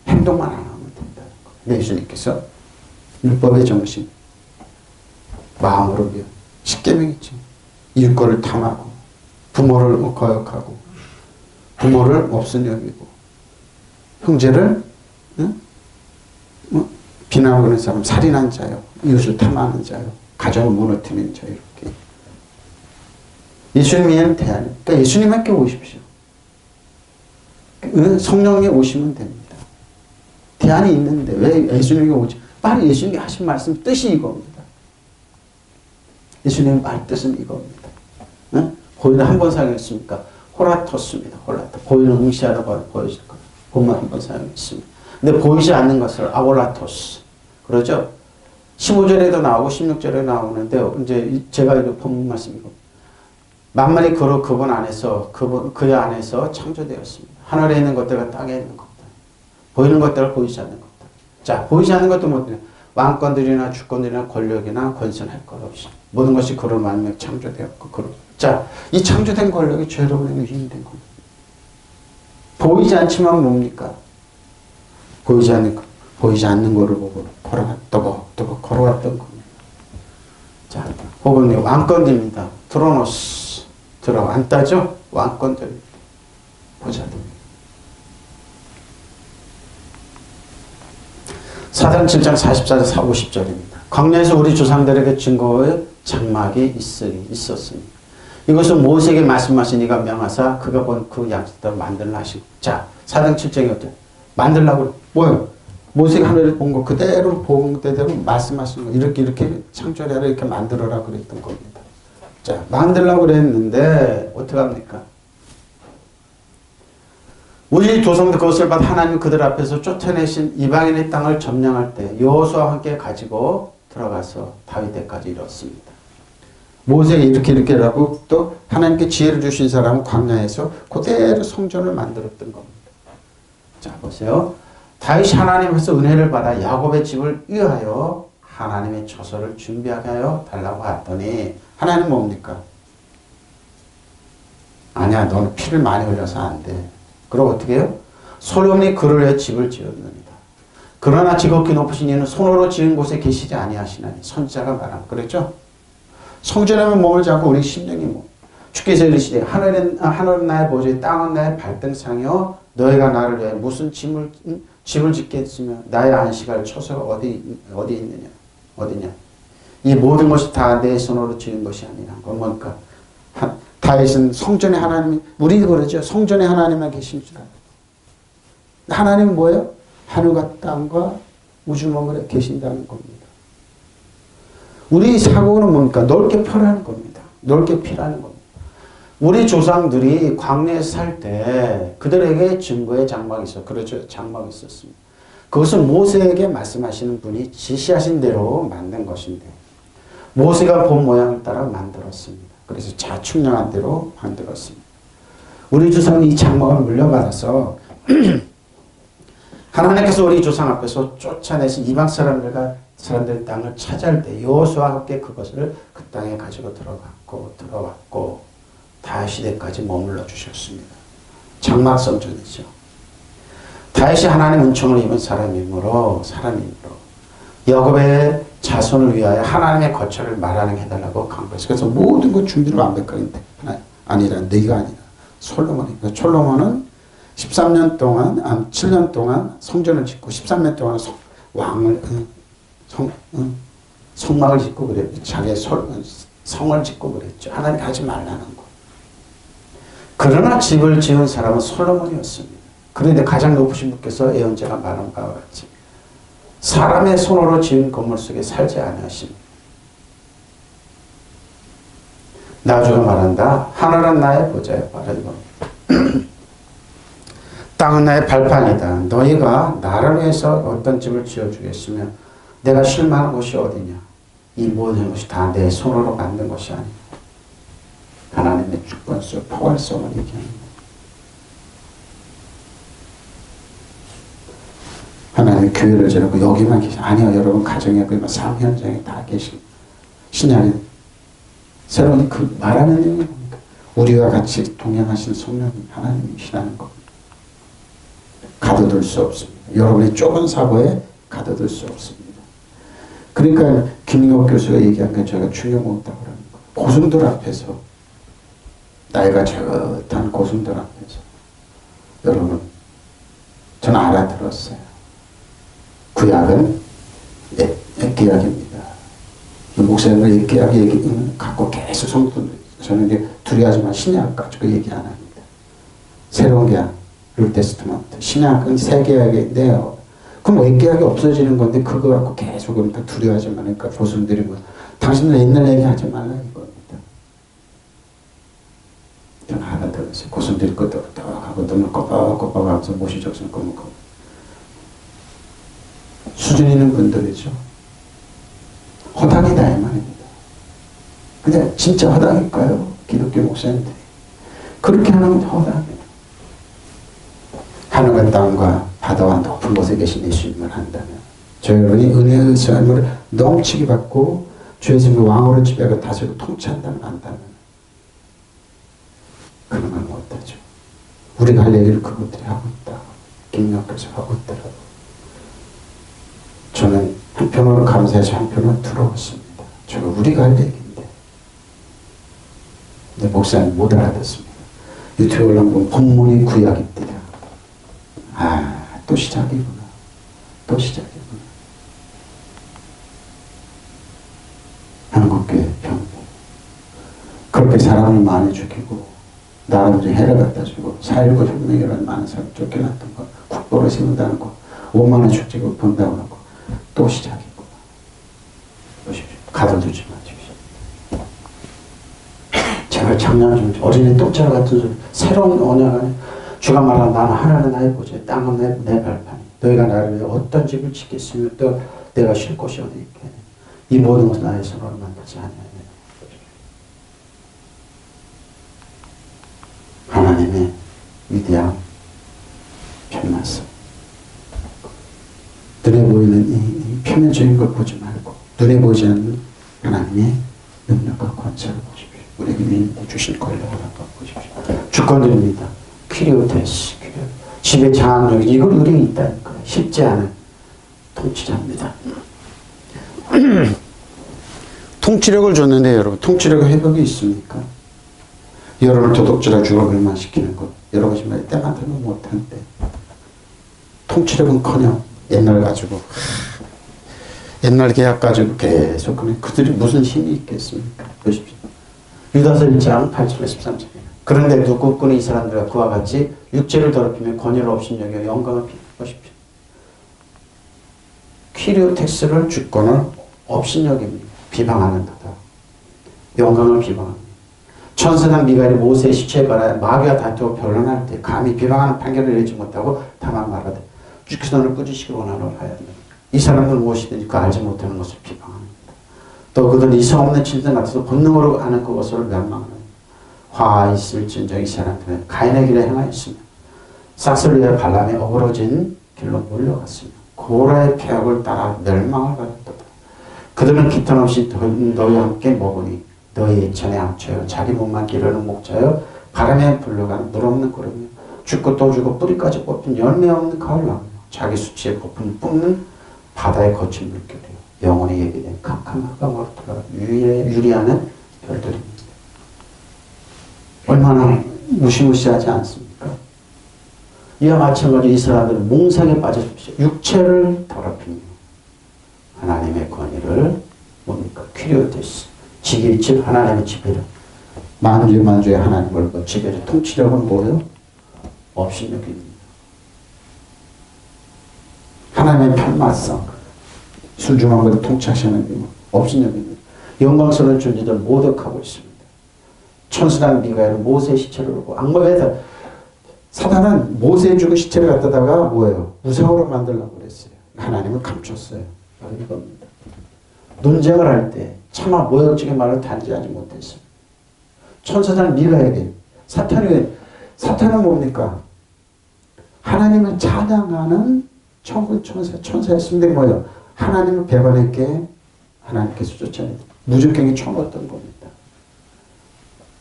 행동만 안 하면 된다는 거예요. 예수님께서 율법의 정신, 마음으로 미워. 십계명이지. 이웃거를 탐하고 부모를 거역하고 부모를 없은 여기고 형제를 비난하고 그런 사람 살인한 자요. 이웃을 탐하는 자요. 가정을 무너뜨리는 자요. 이렇게. 예수님에는 대안이. 그러니까 예수님께 오십시오. 성령에 오시면 됩니다. 대안이 있는데 왜 예수님이 오지? 빨리 예수님이 하신 말씀 뜻이 이겁니다. 예수님의 말 뜻은 이겁니다. 보이는 한 번 사용했습니까? 호라토스입니다. 호라토. 보이는 응시하다 보여질 것. 보면 한 번 사용했습니다. 근데 보이지 않는 것을 아볼라토스. 그러죠? 15절에도 나오고 16절에 나오는데 이제 제가 이거 본문 말씀이고 만물이 그분 안에서 그의 안에서 창조되었습니다. 하늘에 있는 것들과 땅에 있는 것들, 보이는 것들과 보이지 않는 것들. 자, 보이지 않는 것도 뭐냐? 왕권들이나 주권들이나 권력이나 권세는 할 것 없이 모든 것이 그로 말미암아 창조되었고 자, 이 창조된 권력이 죄로 인해 유인된 겁니다. 보이지 않지만 뭡니까? 보이지 않는 거를 보고 또박 걸어왔던 겁니다. 자, 혹은 왕권입니다. 드로노스 들어앉다죠? 왕권들입니다. 보자들. 사도행 7장 44절 50절입니다. 광야에서 우리 조상들에게 증거의 장막이 있었습니다. 이것은 모세에게 말씀하신 이가 명하사 그가 본 그 양식대로 만들라 하시고. 자, 사도행 7장이 어때요? 만들라고 뭐예요? 모세가 하늘에 본 거 그대로 본 대로 말씀하신 거 이렇게 창조해라 이렇게 만들어라 그랬던 겁니다. 자, 만들라고 그랬는데 어떻게 합니까? 우리 조상들 그것을 받아 하나님 그들 앞에서 쫓아내신 이방인의 땅을 점령할 때 여호수아와 함께 가지고 들어가서 다윗에까지 이뤘습니다. 모세가 이렇게 하고 또 하나님께 지혜를 주신 사람은 광야에서 그대로 성전을 만들었던 겁니다. 자, 보세요. 다윗이 하나님께서 은혜를 받아 야곱의 집을 위하여 하나님의 처소를 준비하게 하여 달라고 했더니 하나님 뭡니까? 아니야, 너는 피를 많이 흘려서 안 돼. 그럼 어떻게 해요? 솔로몬이 그를 위해 집을 지었느니라. 그러나 지극히 높으신 이는 손으로 지은 곳에 계시지 아니하시나니. 선지자가 말한 그랬죠? 성전에만 몸을 잡고 우리 심령이 뭐 주께서 이르시되 하늘은 나의 보좌 땅은 나의 발등상이요 너희가 나를 위해 무슨 집을 짓겠으며 나의 안식할 처소가 어디 있느냐 어디냐. 이 모든 것이 다 내 손으로 지은 것이 아니라. 그건 뭘까? 다윗은 성전에 하나님이, 우리도 그러죠. 성전에 하나님만 계신 줄 알아요. 하나님은 뭐예요? 하늘과 땅과 우주 만물에 계신다는 겁니다. 우리 사고는 뭡니까? 넓게 펴라는 겁니다. 넓게 피라는 겁니다. 우리 조상들이 광야에서 살 때 그들에게 증거의 장막이 있었어요. 그렇죠. 장막이 있었습니다. 그것은 모세에게 말씀하시는 분이 지시하신 대로 만든 것인데 모세가 본 모양을 따라 만들었습니다. 그래서 자충령한 대로 만들었습니다. 우리 조상은 이 장막을 물려받아서 하나님께서 우리 조상 앞에서 쫓아내신 이방 사람들 땅을 차지할 때 여호수아와 함께 그것을 그 땅에 가지고 들어왔고 다윗 시대까지 머물러 주셨습니다. 장막 성전이죠. 다윗이 하나님 은총을 입은 사람이므로 야곱의 자손을 위하여 하나님의 거처를 마련하게 해달라고 강구했어요. 그래서 모든 것 준비를 완벽하게 했는데 아니라 네가 아니라 솔로몬이니까. 솔로몬은 13년 동안 7년 동안 성전을 짓고 13년 동안 성막을 짓고 그랬죠. 자기의 성을 짓고 그랬죠. 하나님 하지 말라는 거. 그러나 집을 지은 사람은 솔로몬이었습니다. 그런데 가장 높으신 분께서 예언자가 말한 바와 같이 사람의 손으로 지은 건물 속에 살지 아니하십니다. 나주가 말한다. 하늘은 나의 보좌에 빠른 겁니다. 땅은 나의 발판이다. 너희가 나를 위해서 어떤 집을 지어주겠으며 내가 실망한 곳이 어디냐. 이 모든 것이 다 내 손으로 만든 것이 아니다. 하나님의 주권성, 포괄성을 얘기합니다. 하나님 교회를 지르고 여기만 계시 아니요 여러분 가정에 그 삶 현장에 다 계신 신약의 새로운 그 말하는 내용이 뭡니까? 우리와 같이 동행하신 성령님 하나님이시라는 겁니다. 가둬둘 수 없습니다. 여러분의 좁은 사고에 가둬둘 수 없습니다. 그러니까 김인국 교수가 얘기한 건 제가 충격 먹었다고 그러는 거예요. 고승들 앞에서 나이가 저긋한 고승들 앞에서 여러분 저는 알아들었어요. 구약은 옛계약입니다. 목사님은 옛계약 얘기 갖고 계속 성도들 저는 이제 두려워하지 마 신약 가지고 얘기 안 합니다. 새로운 계약 뉴테스트먼트 신약은 새 계약인데요. 그럼 옛계약이 없어지는 건데 그거 갖고 계속 그러니까 두려워하지 마니까 조선들이 뭐 당신들 옛날 얘기 하지 말라 이겁니다. 저는 알아들었어요. 고선들이 것도 하고 너무 꼬박꼬박 하면서 못이 적선 꺼먹고 수준 있는 분들이죠. 허당이다 이 말입니다. 근데 진짜 허당일까요? 기독교 목사님들이. 그렇게 하는 건 허다합니다. 하늘과 땅과 바다와 높은 곳에 계신 예수님을 한다면, 저 여러분이 은혜의 삶을 넘치게 받고 주의 집을 왕으로 지배하고 다스리고 통치한다면 안다면 그런 건 못하죠. 우리가 할 얘기를 그것들이 하고 있다. 김영께서 하고 있더라고. 저는 한편으로 감사해서 한편으로 두려웠습니다. 저거 우리가 할 얘기인데. 근데 목사님 못 알아듣습니다. 유튜브 올라오면 본문이 구약입니다. 아, 또 시작이구나. 또 시작이구나. 한국교회 병. 그렇게 사람을 많이 죽이고 나라들이 해를 갖다 주고 4.19 혁명이라는 많은 사람 쫓겨났던 거, 국보를 세운다는 거, 5만원 축제를 본다고 하고 또 시작이구나. 보십시오. 가둬두지 마십시오. 제발 작년 좀 어린이 똥자루 같은 소리, 새로운 언약 안에 주가 말하는 나는 하나는 나의 보좌, 땅은 내 발판이. 너희가 나를 위해 어떤 집을 짓겠으며 또 내가 쉴 곳이 어디 있게. 이 모든 것은 나의 손으로 만들지 않느냐. 하나님의 위대한 편말씀. 눈에 보이는 이 표면적인 걸 보지 말고 눈에 보이지 않는 하나님의 능력과 권세를 보십시오. 우리에게 미리 주신 권력을 한번 보십시오. 주권입니다. 퀴리오테스, 집의 장악력, 이걸 우리에 있다니까요. 쉽지 않은 통치자입니다. 통치력을 줬는데 여러분, 통치력 회복이 있습니까? 여러분을 도둑질할 죽어버릴만 시키는 것, 여러 가지 말이 때마다는 못한데 통치력은커녕 옛날 가지고 옛날 계약 가지고 계속 그들이 무슨 힘이 있겠습니까? 보십시오. 유다서 1장 8절에 13절에 그런데 누구꾼이 이 사람들과 그와 같이 육체를 더럽히며 권위를 업신여겨 영광을 보십시오. 퀴리오텍스를 주권을 업신여깁니다. 비방하는도다. 영광을 비방합니다. 천사장 미가엘이 모세의 시체에 관하여 마귀와 다투고 변론할 때 감히 비방하는 판결을 내지 못하고 다만 말하되 주께서 너를 꾸짖으시기 원하노라 하였느니라. 이 사람들은 무엇이든지 그 알지 못하는 것을 비방합니다. 또 그들은 이성 없는 짐승 같아서 본능으로 아는 그것을 멸망하는 화 있을진저 이 사람들은 가인의 길에 행하였으며 싹스를 위하여 발람에 어그러진 길로 몰려갔으며 고라의 폐역을 따라 멸망을 받았도다. 그들은 기탄 없이 너희와 함께 먹으니 너희 전에 암쳐요 자기 몸만 기르는 목자요 바람에 불러가는 물 없는 구름이요 죽고 또 죽고 뿌리까지 뽑힌 열매 없는 가을나무요 자기 수치에 고픈 뿜는 바다에 거친 물결이요 영원히 예비된 캄캄한 흑암으로 돌아가 유리하는 별들입니다. 얼마나 무시무시하지 않습니까? 이와 마찬가지로 이 사람들은 몽상에 빠져십시오. 육체를 더럽히며 하나님의 권위를 뭡니까? 퀴리오테스 지길집 하나님의 지배력 만주의 하나님을 지배력 통치력은 뭐예요? 업신여깁니다. 하나님의 편마성 순종한 것을 통치하시는 업신여깁니다. 영광스러운 존재들 모독하고 있습니다. 천사장 미가엘은 모세의 시체를 오고 악마에서 사단은 모세의 죽은 시체를 갖다가 뭐예요? 우상으로 만들려고 그랬어요. 하나님은 감췄어요. 바로 이겁니다. 논쟁을 할 때 차마 모욕적인 말을 단지하지 못했어요. 천사장 미가엘이 사탄은 뭡니까? 하나님을 찬양하는 천사였습니다. 뭐예요? 하나님을 배반했기에 하나님께서 쫓아내고 무적행에 쳐넣었던 겁니다.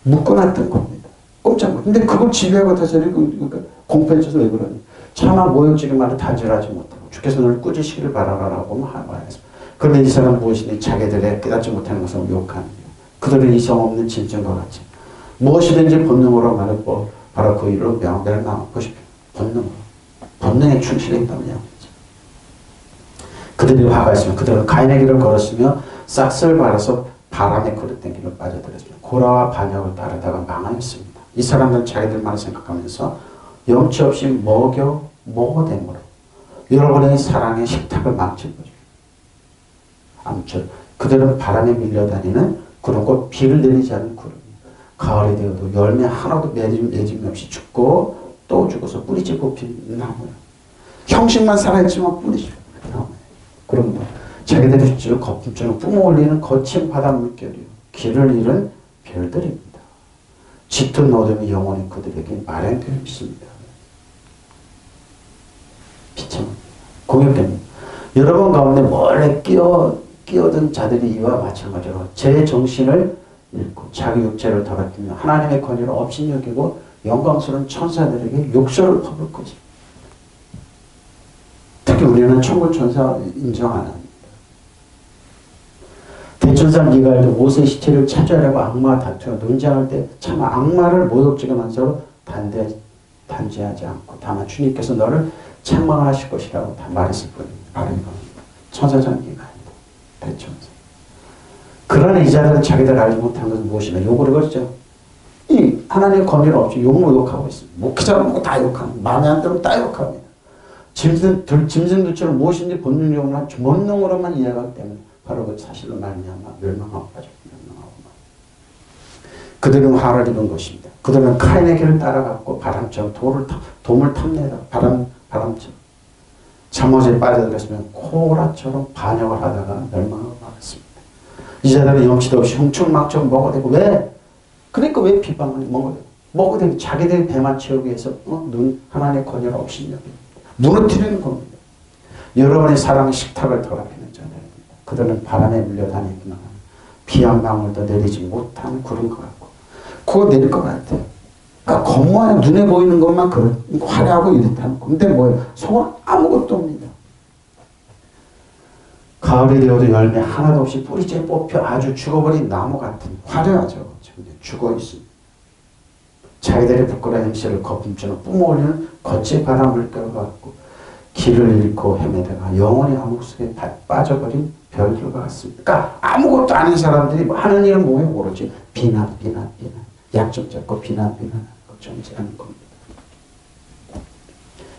묶어놨던 겁니다. 꼼짝 못. 근데 그걸 지배하고 다스리고 공포해져서 왜 그러니? 차마 모욕적인 말을 단지하지 못하고 주께서 너를 꾸짖으시기를 바라라고 말했습니다. 그런데 이 사람은 무엇이니 자기들의 깨닫지 못하는 것을 욕하는 거예요. 그들은 이성 없는 짐승과 같이 무엇이든지 본능으로 말하고 바로 그 일로 멸망하고 보십시오. 본능에 충실해 있다는 이야기죠. 그들이 화가 있으면 그들은 가인의 길을 걸었으며 싹스를 발아서 바람에 그릇된 길로 빠져들었습니다. 고라와 반역을 따르다가 망하였습니다. 이 사람들은 자기들만 생각하면서 염치 없이 먹어댐으로 여러분의 사랑의 식탁을 망친 거죠. 아무튼 그들은 바람에 밀려다니는 구름과 비를 내리지 않는 구름이에요. 가을이 되어도 열매 하나도 맺음이 없이 죽고 또 죽어서 뿌리째 뽑힌 나무예요. 형식만 살아있지만 뿌리째 나무예요. 그럼 뭐 자기들이 거품처럼 뿜어올리는 거친 바닷물결이요. 길을 잃은 별들입니다. 짙은 어둠이 영원히 그들에게 마련되어 있습니다. 비참 공격됩니다. 여러분 가운데 몰래 끼어든 자들이 이와 마찬가지로 제 정신을 잃고 자기 육체를 더럽히며 하나님의 권위를 업신여기고 영광스러운 천사들에게 욕설을 퍼붓을 것입니다. 특히 우리는 천군천사 인정 안 합니다. 대천사 미가엘도 모세의 시체를 찾아내고 악마와 다투어 논쟁할 때 차마 악마를 모욕지근하면서 단죄하지 않고 다만 주님께서 너를 책망하실 것이라고 다 말했을 뿐입니다. 바로 이겁니다. 천사장 미가엘, 대천사. 그러나 이 자들은 자기들 알지 못한 것은 무엇이냐 욕을 걸죠. 이 하나님의 권위를 없이 욕하고 있습니다. 목회자는 다 욕합니다. 마음에 안 들면 다 욕합니다. 짐승들처럼 무엇인지 본능적으로만 본능으로만 이해하기 때문에 바로 그 사실로 말미암아 멸망하고 빠졌고 멸망하고 그들은 화를 입은 것입니다. 그들은 카인의 길을 따라갔고 바람처럼 돔을 탐내다 바람처럼 잠옷에 빠져들었으면 코라처럼 반역을 하다가 멸망하고 말았습니다. 이 자들은 염치도 없이 흥청망청 먹어대고 왜? 그러니까 왜 비방을 먹어대고 자기들의 배만 채우기 위해서 하나님의 권위를 업신여깁니다. 무너뜨리는 겁니다. 여러분의 사랑의 식탁을 더럽히는 자들입니다. 그들은 바람에 물려다니기만 비 한 방울도 내리지 못한 구름 것 같고 그거 내릴 것 같아요. 그러니까 겉모양 눈에 보이는 것만 화려하고 이렇다는 거. 근데 뭐예요? 속은 아무것도 없습니다. 가을이 되어도 열매 하나도 없이 뿌리째 뽑혀 아주 죽어버린 나무 같은 화려하죠. 근데 죽어있습니다. 자기들의 부끄러운 행실을 거품처럼 뿜어올리는 거치의 바람을 껴갖고 길을 잃고 헤매다가 영원히 암흑 속에 빠져버린 별들과 같습니다. 그러니까 아무것도 아닌 사람들이 하는 일은 뭐예요? 오로지 비난. 약점 잡고 비난 걱정하는 겁니다.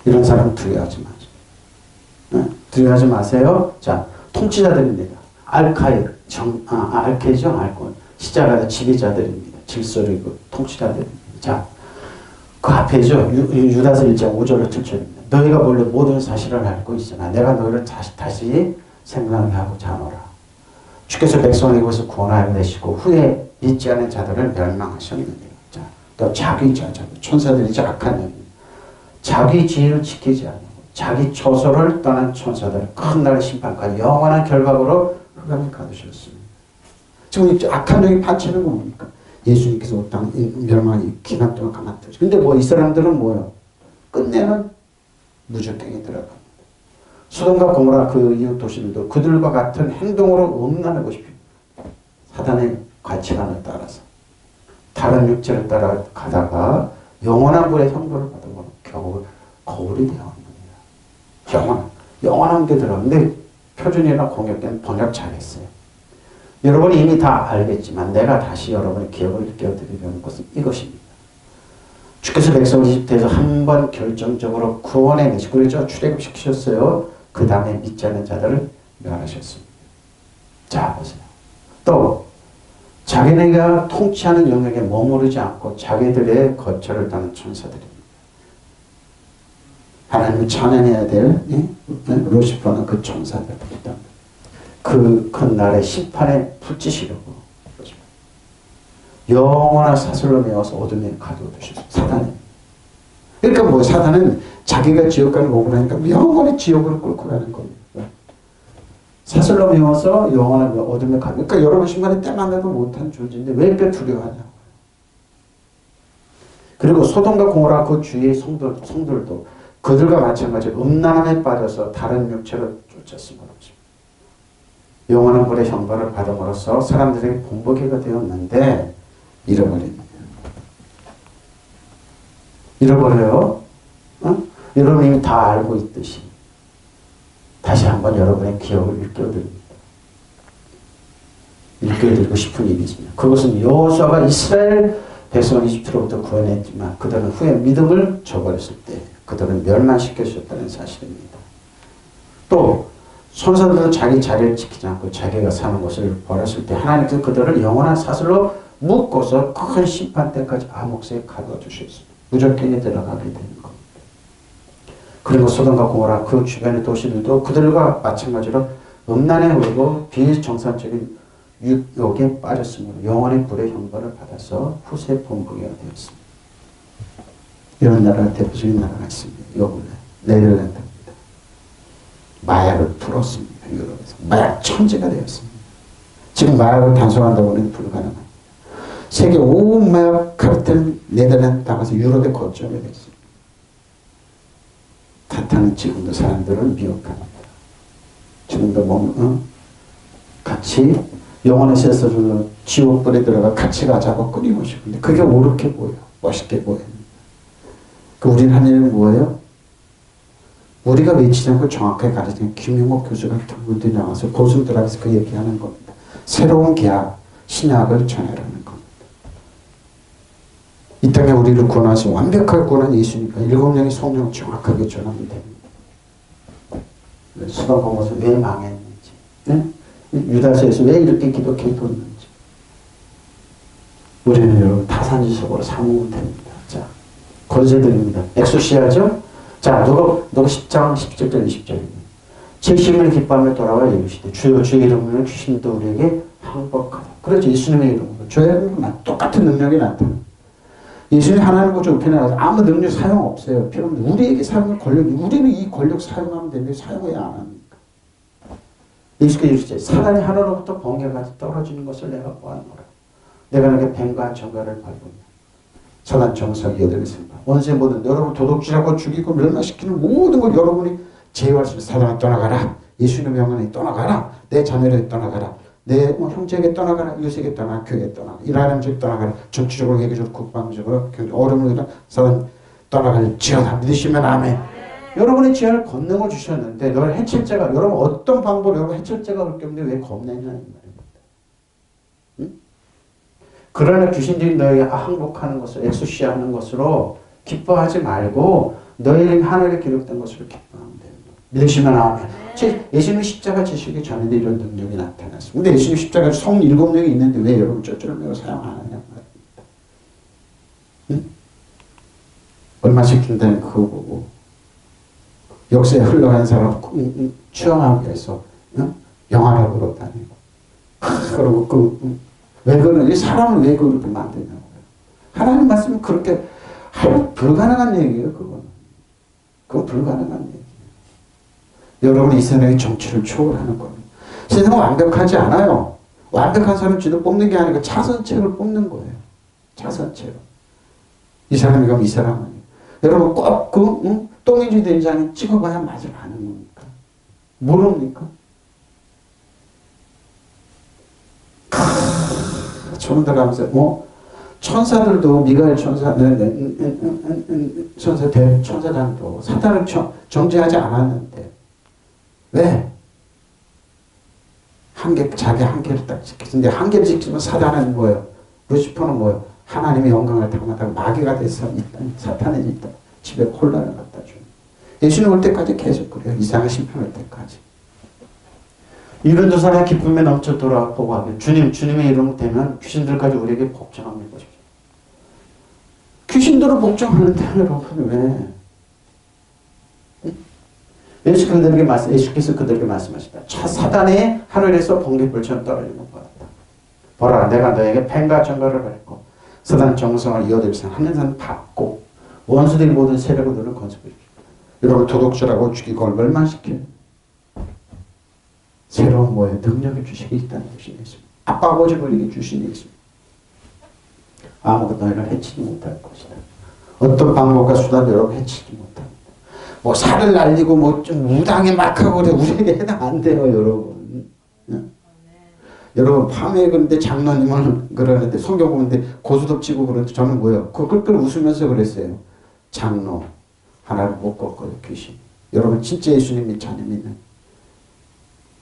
이런 사람 두려워하지 마세요. 네? 두려워하지 마세요. 자, 통치자들입니다. 알케죠? 알콘. 시작하는 지배자들입니다. 질서를 통치자들입니다. 자, 그 앞에죠. 유다서 1장 5절을 7절입니다. 너희가 원래 모든 사실을 알고 있으나 내가 너희를 다시 생각하게 하고 자노라. 주께서 백성을 이곳에서 구원하여 내시고 후에 믿지 않은 자들을 멸망하셨느니라. 자, 또 자기자들, 천사들이죠. 악한 영입니다. 자기 지혜를 지키지 않고 자기 처소를 떠난 천사들 큰 날의 심판까지 영원한 결박으로 흑암에 가두셨습니다. 지금 악한 영이 파치는 뭡니까? 예수님께서 땅 멸망이 기간 동안 가만히 두죠. 근데 이 사람들은 뭐예요? 끝내는 무적행에 들어갑니다. 소돔과 고모라 그 이웃 도시들도 그들과 같은 행동으로 음란하고 싶습니다. 사단의 가치관을 따라서 다른 육체를 따라 가다가 영원한 불의 형벌을 받으면 겨우 거울이 되어옵니다. 영원한 게 들어가는데 표준이나 공역된 번역 잘했어요. 여러분이 이미 다 알겠지만 내가 다시 여러분의 기억을 일깨워드리려는 것은 이것입니다. 주께서 백성을 이집트에서 한 번 결정적으로 구원해내시고 그래서 출애굽시키셨어요. 그 다음에 믿지 않는 자들을 멸하셨습니다. 자 보세요. 또 자기네가 통치하는 영역에 머무르지 않고 자기들의 거처를 따는 천사들입니다. 하나님을 찬양해야 될 루시퍼는 그 천사들입니다. 그 큰 날의 심판에 붙이시려고 영원한 사슬로 메어서 어둠에 가둬두셨어요. 사단이. 그러니까 사단은 자기가 지옥 가는 억울하니까 영원히 지옥으로 끌고 가는 겁니다. 사슬로 메어서 영원한 어둠에 가둬. 그러니까 여러분 신발에 때만 나도 못한 존재인데 왜 이렇게 두려워하냐고. 그리고 소돔과 고모라 그 주위의 성들도 그들과 마찬가지로 음란함에 빠져서 다른 육체로 쫓았으므로 영원한 불의 형벌을 받음으로써 사람들에게 본보기가 되었는데 잃어버립니다. 잃어버려요. 여러분 이미 다 알고 있듯이 다시 한번 여러분의 기억을 일깨워드리고 싶은 일이지만 그것은 여호수아가 이스라엘 백성을 이집트로부터 구원했지만 그들은 후에 믿음을 저버렸을 때 그들은 멸망시켜주셨다는 사실입니다. 또 천사들은 자기 자리를 지키지 않고 자기가 사는 것을 버렸을 때 하나님께서 그들을 영원한 사슬로 묶어서 큰 심판 때까지 암흑새에 가둬두셨습니다. 무적행에 들어가게 되는 겁니다. 그리고 소돔과 고모라 그 주변의 도시들도 그들과 마찬가지로 음란에 흐르고 비정상적인 육욕에 빠졌으므로 영원의 불의 형벌을 받아서 후세 본보기가 되었습니다. 이런 나라가 대표적인 나라가 있습니다. 요번에 네덜란드입니다. 마약을 풀었습니다. 유럽에서 마약 천지가 되었습니다. 지금 마약을 단속한다고 해도 불가능합니다. 세계 5억 마약 카르텔은 네덜란드 나가서 유럽에 거점이 됐습니다. 타타는 지금도 사람들을 미혹합니다. 지금도 같이 영혼의 세서로 지옥불에 들어가 같이 가자고 끊임없이. 근데 그게 옳게 보여. 멋있게 보여요. 우리는 한 일은 뭐예요? 우리가 외치지 않고 정확하게 가르치는 김용옥 교수 같은 분들이 나와서 고수들 앞에서 그 얘기하는 겁니다. 새로운 계약, 신약을 전해라는 겁니다. 이 땅에 우리를 구원하신 완벽하게 구원한 예수님과 7명의 성령 정확하게 전하면 됩니다. 수가 보고서 왜 망했는지, 네? 유다서에서 왜 이렇게 기독해뒀는지 우리는 여러분 타산지석으로 삼으면 됩니다. 자, 권세드립니다. 엑소시아죠? 자, 누가 10장 17절 20절입니다. 칠십을 기뻐하며 돌아와 이르시되 주여 주의 이름으로 귀신도 우리에게 항복하라. 그렇죠. 예수님의 이름으로 주의 이름으로 똑같은 능력이 나타나. 예수님 하나님 보좌 우편에 나가서 아무 능력 사용 없어요. 필요 없는데 우리에게 사용할 권력이, 우리는 이 권력 사용하면 되는데 사용해야 안 합니까? 예수께서 이르시되 사단이 하늘로부터 번개같이 떨어지는 것을 내가 보았노라. 내가 너에게 뱀과 정갈을 밟으며 사단 정사 8을 원수의 모든 여러분 도둑질하고 죽이고 멸망시키는 모든 걸 여러분이 제어할 수 있는. 사단아 떠나가라. 예수님의 명령에 떠나가라. 내 자녀에게 떠나가라. 내 형제에게 떠나가라. 이웃에게 떠나가라. 교회에 떠나가라. 일하는 집 떠나가라. 정치적으로, 외교적으로, 국방적으로 어려움을 사단 떠나갈지어다. 믿으시면 아멘. 여러분의 지혜를 권능을 주셨는데 너를 해칠 자가, 여러분 어떤 방법으로 여러분 해칠 자가 그렇게 없는데 왜 겁내냐는 말입니다. 응? 그러나 귀신들이 너에게 항복하는 것을, 엑소시아하는 것으로 기뻐하지 말고 너희 하늘에 기록된 것으로 기뻐하면 돼요. 믿으시면 아멘. 예수님이 십자가 지시기 전에도 이런 능력이 나타났습니다. 근데 예수님 십자가 성 7명이 있는데 왜 여러분 쩌쩌매고 사용 안 하냐 말입니다. 응? 얼마 시킨다는 그거 보고 역사에 흘러간 사람 추앙하기 위해서 영화력으로 다니고 그러고 왜 그러는지, 사람을 왜 그렇게 만드냐고요. 하나님 말씀은 그렇게 불가능한 얘기예요. 그건 불가능한 얘기예요. 여러분이 이 세상의 정치를 초월하는 겁니다. 세상은 완벽하지 않아요. 완벽한 사람 지도 뽑는 게 아니고 차선책을 뽑는 거예요. 차선책. 이 사람이면 이 사람은. 여러분 꼭 똥인지 된지 아니면 찍어봐야 맛을 아는 겁니까? 모릅니까? 저는 들어가면서 천사들도 미가엘 천사장도 사탄을 정죄하지 않았는데 왜? 자기 한계를 딱 지켰는데 한계를 지키면 사탄은 뭐예요? 루시퍼는 뭐예요? 하나님의 영광을 담아다가 마귀가 돼서 사탄의 있다. 집에 혼란을 갖다 줘요. 예수님 올 때까지 계속 그래요. 이상한 심판 올 때까지. 이런 두 사람의 기쁨에 넘쳐 돌아보고 하면 주님의 이름 되면 귀신들까지 우리에게 복종합니다. 보십시오. 귀신들을 복종하는데 여러분 왜? 예수께서 그들에게 말씀하시다. 사단이 하늘에서 번개불처럼 떨어지는 것 같다. 보라, 내가 너에게 펜과 정갈을 밟고 사단 정성을 이어들이서 하는 산 받고 원수들이 모든 세력들을 건설해주고 여러분 도둑질하고 죽이고 멸망시키는 새로운 뭐예요? 능력을 주시기 있다는 것이 있습니다. 아빠 아버지를 우리에게 주신 예수. 아무것도 너희를 해치지 못할 것이다. 어떤 방법과 수단도 여러분 해치지 못합니다. 뭐 살을 날리고 뭐 좀 무당에 막 하고 그래 우리에게 해당 안 돼요, 여러분. 여러분 밤에 그런데 장로님은 그러는데 성경 보는데 고수톱 치고 그러는데 저는 뭐예요? 그걸 웃으면서 그랬어요. 장로 하나를 못 꺾어요, 귀신. 여러분 진짜 예수님이 자녀 믿는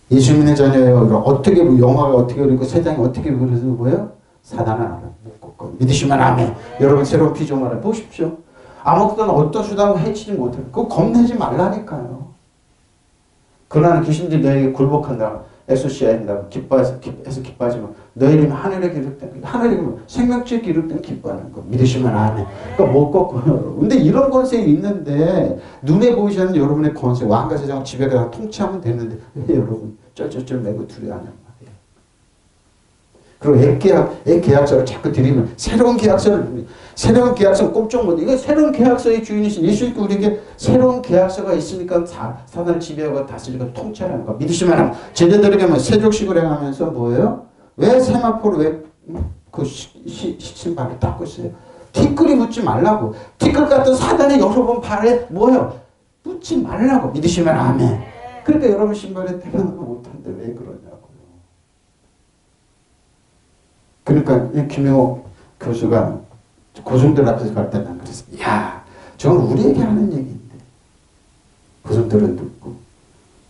예수 믿는 자녀예요. 어떻게 영화가 어떻게 그리고 세상이 어떻게 그래서 뭐예요? 사단을 알아 못 꺾어요. 믿으시면 아멘. 여러분 새로운 피조물을 보십시오. 아무것도 어떤 수단으로 해치지 못해요. 그거 겁내지 말라니까요. 그러나 귀신들이 너에게 굴복한다. 엑소시아에 한다고 기뻐해서 기뻐하지만 너희 이름이 하늘에 기록된 하늘에 생명체에 기록된 기뻐하는 거 믿으시면 아멘. 그러니까 못 꺾어요. 근데 이런 권세가 있는데 눈에 보이지 않는 여러분의 권세 왕과 세상을 집에 가서 통치하면 되는데 왜 여러분 쩔쩔쩔 매고 두려워하냔 말이에요. 그리고 계약서를 자꾸 드리면 새로운 계약서는 꼼짝 못해. 이거 새로운 계약서의 주인이신 예수님께 우리에게 새로운 계약서가 있으니까 사단을 지배하고 다스리고 통치하는 거 믿으시면 합니다. 제자들에게 뭐 세족식을 행하면서 뭐예요? 왜 세마포를 왜 그 신발을 닦고 있어요? 티끌이 묻지 말라고. 티끌 같은 사단이 여러분 발에 뭐예요? 묻지 말라고. 믿으시면 아멘. 그러니까 여러분 신발에 때려도 못하는데 왜 그러냐고요. 그러니까 김영호 교수가 고중들 앞에서 갈 때 난 그랬어. 야, 저건 우리에게 하는 얘기인데. 고중들은 듣고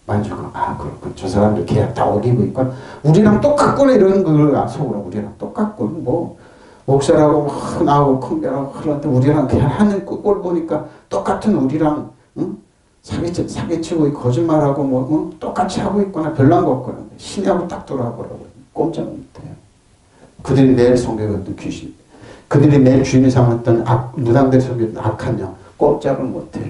만족하고 그렇군. 저 사람들 계약 다 어기고 있고 우리랑 똑같구나 이런 걸 속으로 우리랑 똑같고 뭐 목사라고 막 나오고 큰별하고 그런데 우리랑 그냥 하는 꼴 보니까 똑같은 우리랑 응? 사기치고 거짓말하고 뭐 똑같이 하고 있거나 별난 거 없거나 신하고 딱 돌아보라고 꼼짝 못해요. 그들이 매일 섬겨갔던 귀신, 그들이 매일 주인이 삼았던 무당들 섬겼던 악한 영 꼼짝을 못해요.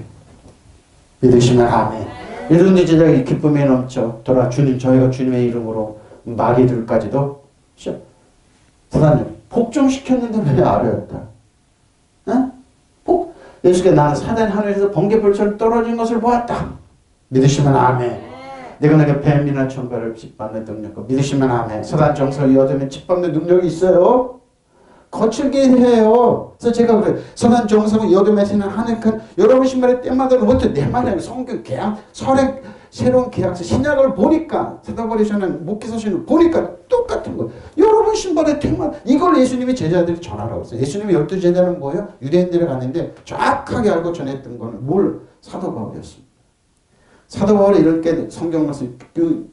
믿으시면 아멘. 이런 제자들이 기쁨에 넘쳐 돌아 주님 저희가 주님의 이름으로 마귀들까지도 불안해. 복종시켰는데 왜 아뢰었다? 예수께 나는 사단이 하늘에서 번개불처럼 떨어진 것을 보았다. 믿으시면 아멘. 내가 내게 뱀이나 천벌을 짓밟는 능력. 믿으시면 아멘. 사단 정서를 여드면 짓밟는 능력이 있어요. 거칠게 해요. 그래서 제가 그래요. 선한 정성을 여름에서는 하늘큰 여러분 신발에 때마다 못해 내 말이 아니라 성경 계약 설의 새로운 계약서 신약을 보니까 사도버리서는 목기서신을 보니까 똑같은 거. 여러분 신발에 때마다 이걸 예수님이 제자들이 전하라고 했어요. 예수님이 12제자는 뭐예요? 유대인들에 갔는데 정확하게 알고 전했던 거는 뭘? 사도 바울이었습니다. 사도 바울이 이렇게 성경 말씀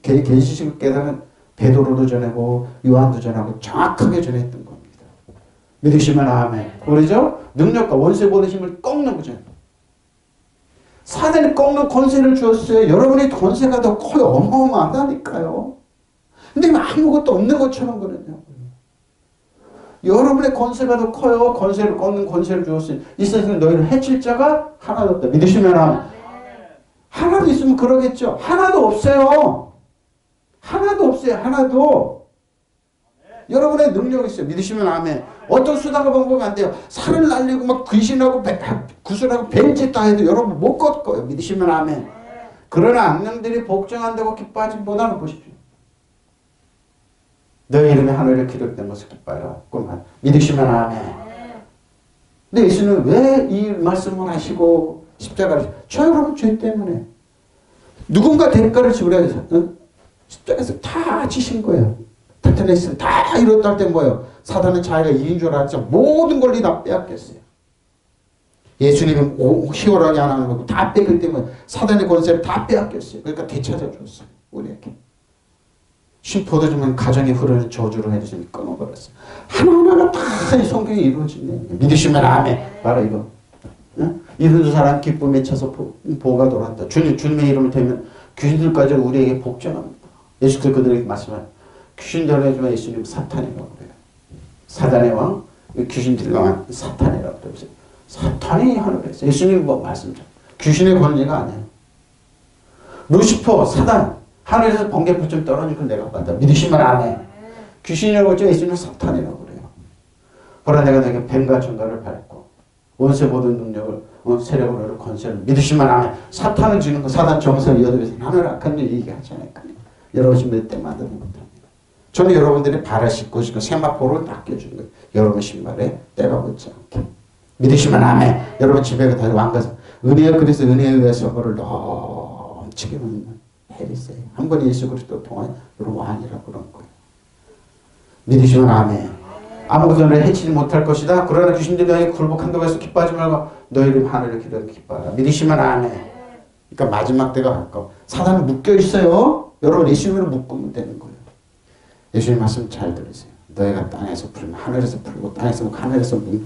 계시식을 깨달은 베드로도 전하고 요한도 전하고 정확하게 전했던 겁니다. 믿으시면 아멘. 그러죠? 능력과 원수의 모든 힘을 꺾는 거죠. 사단이 꺾는 권세를 주었어요. 여러분의 권세가 더 커요. 어마어마하다니까요. 근데 아무것도 없는 것처럼 그러냐고요. 여러분의 권세가 더 커요. 권세를 꺾는 권세를 주었어요. 이 세상에 너희를 해칠 자가 하나도 없다. 믿으시면 아멘. 하나도 있으면 그러겠죠. 하나도 없어요. 하나도 없어요. 하나도. 여러분의 능력이 있어요. 믿으시면 아멘. 어떤 수단과 방법이 안 돼요. 살을 날리고 막 귀신하고 구슬하고 뱀짓 다 해도 여러분 못 꺾어요. 믿으시면 아멘. 그러나 악령들이 복종한다고 기뻐하지 못하는 보십시오. 너희 이름에 하늘에 기록된 것을 기뻐하라. 믿으시면 아멘. 근데 예수는 왜 이 말씀을 하시고 십자가를 저 여러분 죄 때문에 누군가 대가를 지으려 해서 십자가에서 다 지신 거예요. 타타네스 다 이뤘다 할 때 뭐예요? 사단은 자기가 이긴 줄 알았죠. 모든 권리 다 빼앗겼어요. 예수님은 희월하게 안 하는 거고 다 뺏기 때문에 사단의 권세를 다 빼앗겼어요. 그러니까 되찾아줬어요. 우리에게. 쉼포도주면 가정에 흐르는 저주로 해주시니 끊어버렸어요. 하나하나가 다 이 성경이 이루어지네. 믿으시면 아멘. 바로 이거. 응? 이런 사람 기쁨에 차서 보가 돌았다. 주님의 이름을 대면 귀신들까지 우리에게 복종합니다. 예수께서 그들에게 말씀하셨 귀신들을 해주면 예수님 사탄이라고 그래요. 사단의 왕, 귀신들의 왕 사탄이라고 그래요. 사탄이 하늘에서 예수님 뭐 말씀죠. 귀신의 권위가 아니에요. 루시퍼, 사단, 하늘에서 번개불처럼 떨어지고 내가 봤다. 믿으시면 안 해. 귀신이라고 했죠. 예수님은 사탄이라고 그래요. 보라 내가 너에게 뱀과 전갈을 밟고 원수의 모든 능력을 세력으로 권세를 믿으시면 안 해. 사탄을 지는 거 사단 정서를 이어들여서 하늘 악한 일 얘기하지 않을까요? 여러분 몇 때마다 못합니다. 저는 여러분들이 발을 씻고 세마포로 닦여주는 거예요. 여러분 신발에 때가 붙지 않게. 믿으시면 아멘. 여러분 집에 다시 왕가서 은혜에 그래서 은혜에 의해서 그를 넘치게 먹는 해리세요. 한 번 예수 그리스도 통한 여러분 왕이라고 그런 거예요. 믿으시면 아멘. 아무것도 너를 해치지 못할 것이다. 그러나 귀신들이 너에게 굴복한다고 해서 기뻐하지 말고 너희 이름 하늘을 기도하며 기뻐하라. 믿으시면 아멘. 그러니까 마지막 때가 가까워. 사단은 묶여 있어요. 여러분 예수님으로 묶으면 되는 거예요. 예수님 말씀 잘 들으세요. 너희가 땅에서 풀면 하늘에서 풀고 땅에서 묶고 하늘에서 묶는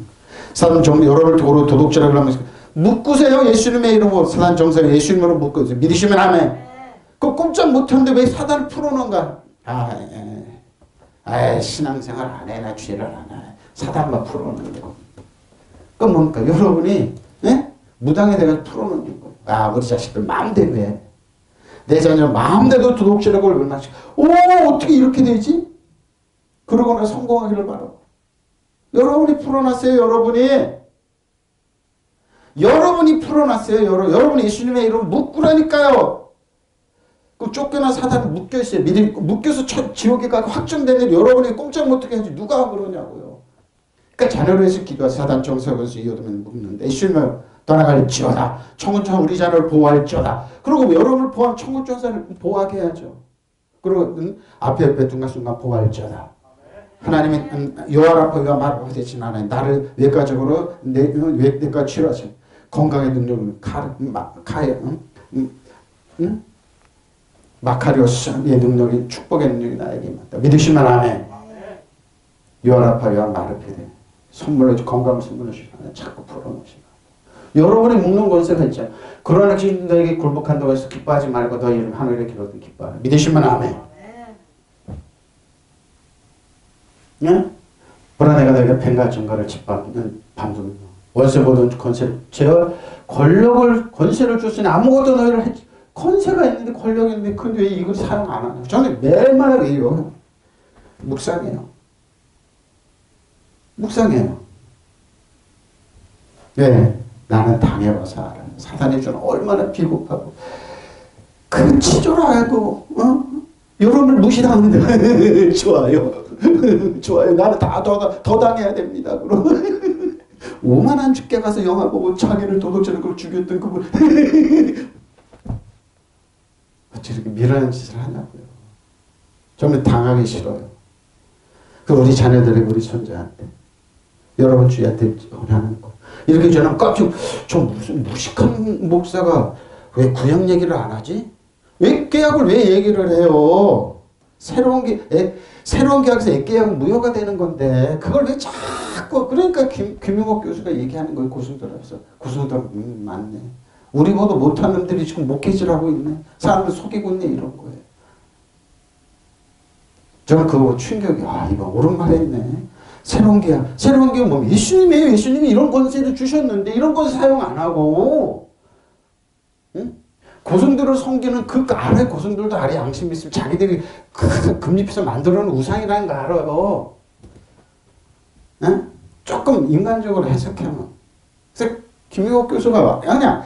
사단 정 여러분을 도둑질하고 하면서 묶으세요. 예수님의 이름으로 사단 정사를 예수님으로 묶으세요. 믿으시면 아멘. 그 꼼짝 못하는데 왜 사단을 풀어놓은가? 신앙생활 안 해. 나 죄를 안 해. 사단만 풀어놓는 거. 그럼 뭡니까? 여러분이 무당에 대해서 풀어놓는 거예요. 우리 자식들 마음대로 해. 내 자녀 마음대로 도둑질하고 얼마나 어떻게 이렇게 되지? 그러거나 성공하기를 바라고. 여러분이 풀어놨어요. 여러분이 풀어놨어요. 여러분이 예수님의 이름 묶으라니까요. 그럼 쫓겨난 사단이 묶여있어요. 묶여서 지옥에 가고 확정된 일 여러분이 꼼짝 못하게 하지 누가 그러냐고요. 그러니까 자녀를 위해서 기도하서 사단 정석에서 이어두면 묶는데 예수님을 떠나갈지어다. 청혼천 우리 자녀를 보호할지어다. 그리고 여러분을 포함 청혼천사를 보호하게 해야죠. 그리고 앞에 둥간순간 보호할지어다. 하나님이 여호와 라파가 말하고 되진 않아요. 나를 외과적으로 내과 치료하세요. 건강의 능력을 마카리오스의 능력이 축복의 능력이 나에게 임한다. 믿으시면 아멘. 여호와 라파가 말을 돼. 선물로 건강을 선물로 주시면 자꾸 풀어놓으시면 여러분이 묶는 권세가 있죠. 그러나 지금 너에게 굴복한다고 해서 기뻐하지 말고 너희 이름 하늘에 기록된 기뻐하라. 믿으시면 아멘. 예? 보라 내가 너에게 뱀과 정갈을 짓밟는 밤중 원수 보던 권세를 제가 권세를 줬으니 아무것도 너희를 권세가 있는데 권력이 있는데 근데 왜 이걸 사용 안 하냐. 저는 매일마다 왜요? 묵상해요. 네, 나는 당해봐서 알아요. 사단이 주는 얼마나 비겁하고 그 치졸 알고 여러분을 무시당하는데 좋아요. 나는 더 당해야 됩니다. 그럼 오만한 죽게 가서 영화 보고 자기를 도둑질하고 죽였던 그분 어찌 이렇게 미련한 짓을 하냐고요. 저는 당하기 싫어요. 그 우리 자녀들이 우리 손자한테 여러분 주위한테 하는 거 이렇게 저는 깜짝 저 무슨 무식한 목사가 왜 구약 얘기를 안 하지? 왜 깨약을 왜 얘기를 해요? 새로운 계약에서 액계약은 무효가 되는 건데 그걸 왜 자꾸 그러니까 김용옥 교수가 얘기하는 거예요. 고수들 맞네. 우리보다 못한 놈들이 지금 목회질하고 있네. 사람들 속이고 있네 이런 거예요. 저는 그거 충격이 이거 옳은 말 했네. 새로운 계약 뭐 예수님이에요. 예수님이 이런 권세를 주셨는데 이런 권세 사용 안 하고 응? 고승들을 섬기는 그 아래 고승들도 아래 양심이 있으면 자기들이 금리피서 만들어놓은 우상이라는 거 알아요. 응? 조금 인간적으로 해석하면. 그래서 김용옥 교수가 그냥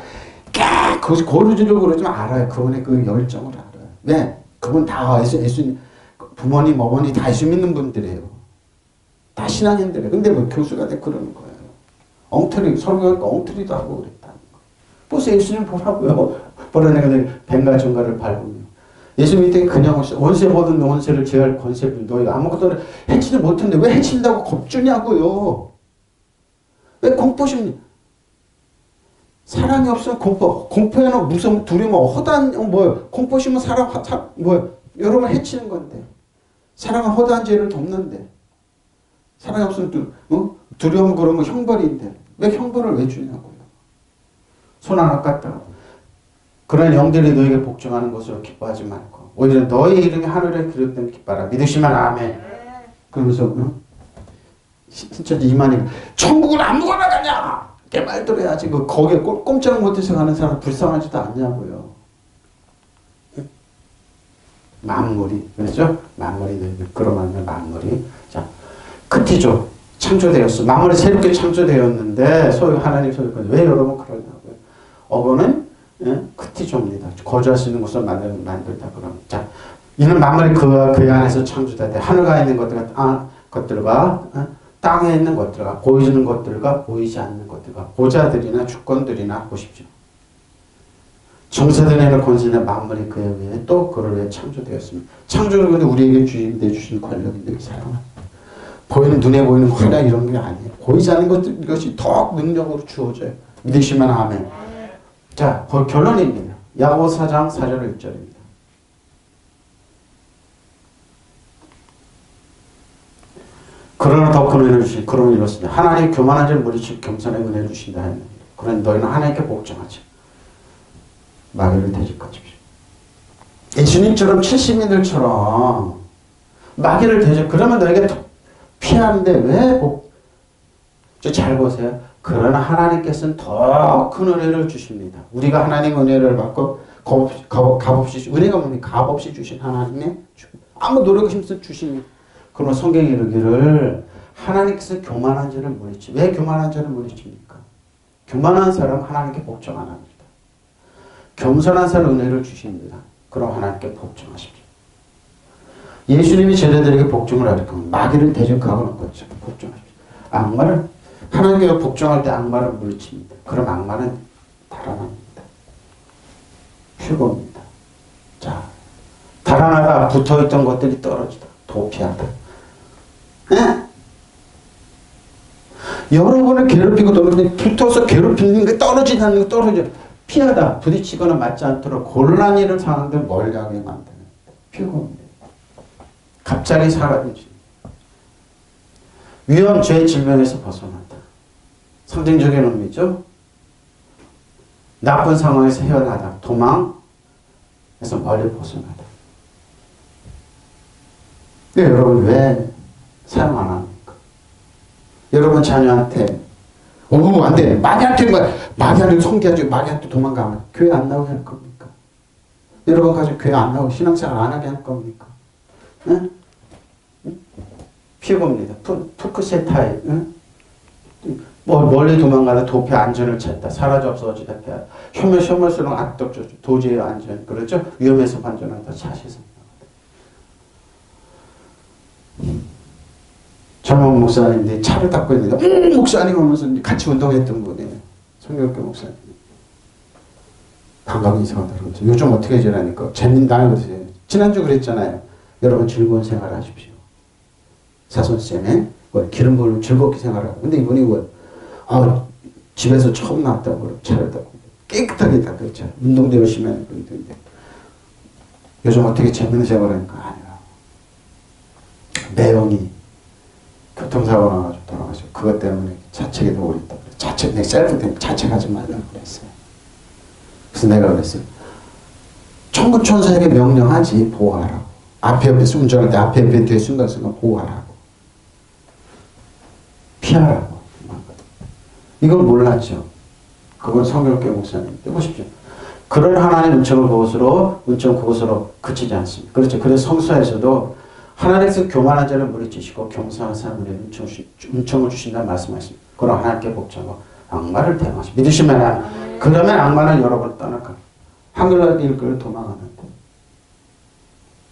고르지를 그러지만 알아요. 그분의 그 열정을 알아요. 왜? 그분 다 예수님 부모님 어머니 다 예수 믿는 분들이에요. 다 신앙인들이에요. 근데 뭐 교수가 돼 그러는 거예요. 설교하니까 엉터리도 하고 그랬다는 거. 벌써 예수님 보라고요. 보라 내가 뱀과 정갈을 밟으며 예수 믿되 그냥 원세 보던 원세를 제할 권세를 너희가 아무것도 해치지 못했는데 왜 해친다고 겁주냐고요. 왜 공포심 사랑이 없으면 공포에는 무서움 두려움 허다한 공포심은 여러분 해치는 건데 사랑은 허다한 죄를 덮는데 사랑이 없으면 두려움 그러면 형벌인데 왜 형벌을 왜 주냐고요. 손 하나 깠다고 그런 영들이 너에게 복종하는 것으로 기뻐하지 말고 오히려 너의 이름이 하늘에 기록된 기뻐하라. 믿으시면 아멘. 그러면서 진짜 이만희 천국을 아무거나 가냐 이렇게 말 들어야지 거기에 꼼짝 못해서 가는 사람 불쌍하지도 않냐고요. 만물이 그렇죠? 만물이 그러면 만물이 자 크티조 창조되었어. 만물이 새롭게 창조되었는데 하나님 소유권 왜 여러분 그러냐고요. 어거는 크티조입니다. 거주할 수 있는 곳을 만들다 그러면 자 이는 만물이 그 안에서 창조되되 하늘가 있는 것들과 땅에 있는 것들과 보이는 것들과 보이지 않는 것들과 보좌들이나 주권들이나 보십시오. 정사되는 권세는 만물이 그에 의해 또 그를 위해 창조되었습니다. 창조는 근데 우리에게 주신 권력인데 사용합니다. 눈에 보이는 거나 이런 게 아니에요. 보이지 않는 것이 더 능력으로 주어져요. 믿으시면 아멘. 자, 결론입니다. 야고보 4장 4절 1절입니다. 그러나 더 큰 은혜를 주신 그런 이렇습니다. 하나님 교만한 자를 물리치고 겸손의 은혜를 주신다 했는데 그러니 너희는 하나님께 복종하지 마귀를 대적하십시오. 예수님처럼 70인들처럼 마귀를 대적 그러면 너희가 피하는데 왜 잘 보세요. 그러나 하나님께서는 더 큰 은혜를 주십니다. 우리가 하나님 은혜를 받고 값없이 은혜가 뭡니까? 값없이 주신 하나님의 아무 노력 없이 주십니다. 그러면 성경이 이르기를 하나님께서 교만한 자를 물리치. 왜 교만한 자를 물리칩니까? 교만한 사람 하나님께 복종 안 합니다. 겸손한 사람 은혜를 주십니다. 그럼 하나님께 복종하십시오. 예수님이 제자들에게 복종을 하려면 마귀를 대적하고는 거죠. 복종하십시오. 악마를 하나님께 복종할 때 악마를 물리칩니다. 그럼 악마는 달아납니다. 휴거입니다. 자, 달아나다 붙어있던 것들이 떨어지다. 도피하다. 네? 여러분을 괴롭히고 붙어서 괴롭히는 게 떨어지지 않는 게 떨어져. 피하다. 부딪히거나 맞지 않도록 곤란 일을 상황들 멀리하게 만드는 휴거입니다. 갑자기 사라지지. 위험, 죄, 질병에서 벗어난다. 상징적인 의미죠. 나쁜 상황에서 헤어나다. 도망에서 멀리 벗어나다. 근데 여러분 왜 사용 안 합니까? 여러분 자녀한테 안 돼. 마귀한테 성기하지. 마귀한테 도망가면 교회 안 나오게 할 겁니까? 여러분 가지고 교회 안 나오고 신앙생활 안 하게 할 겁니까? 응? 피해봅니다. 푸크세타이. 응? 멀리 도망가다 도피 안전을 찾다. 사라져 없어지다. 혐오스러운 악덕죠. 도저히 안전. 그렇죠? 위험해서 반전하다. 사실상. 젊은 목사님들이 차를 닦고 있는데 목사님 하면서 같이 운동했던 분이에요. 성경교 목사님. 반가운 인사가 들어오면서 요즘 어떻게 지내니까 재밌다는 것이에요. 지난주 그랬잖아요. 여러분 즐거운 생활하십시오. 사손쌤의 기름 부으면 즐겁게 생활하고. 근데 이분이 집에서 처음 나왔다고 차를 닦고 깨끗하게 닦았죠. 운동도 열심히 하는 분인데 요즘 어떻게 재밌는 생활하니까 아니야. 매형이 교통사고 나가지고 돌아가시고 그것 때문에 자책에도 오래 있다고 그랬어요. 내 셀프 때문에 자책하지 말라고 그랬어요. 그래서 내가 그랬어요. 천군천사에게 명령하지 보호하라고. 앞에 옆에서 운전할 때 앞에 옆에 뒤에 순간순간 보호하라고. 피하라고. 이걸 몰랐죠. 그건 성경교 목사님. 보십시오. 그런 하나님의 은총을 그것으로 그치지 않습니다. 그렇죠. 그래서 성서에서도 하나님께서 교만한 자를 물리치시고 겸손한 사람에게 은총을 주신다는 말씀하십니다. 그럼 하나님께 복종하고 악마를 대항하십니다. 믿으시면 안. 그러면 악마는 여러분을 떠날 겁니다. 한글날 일거를 도망하는데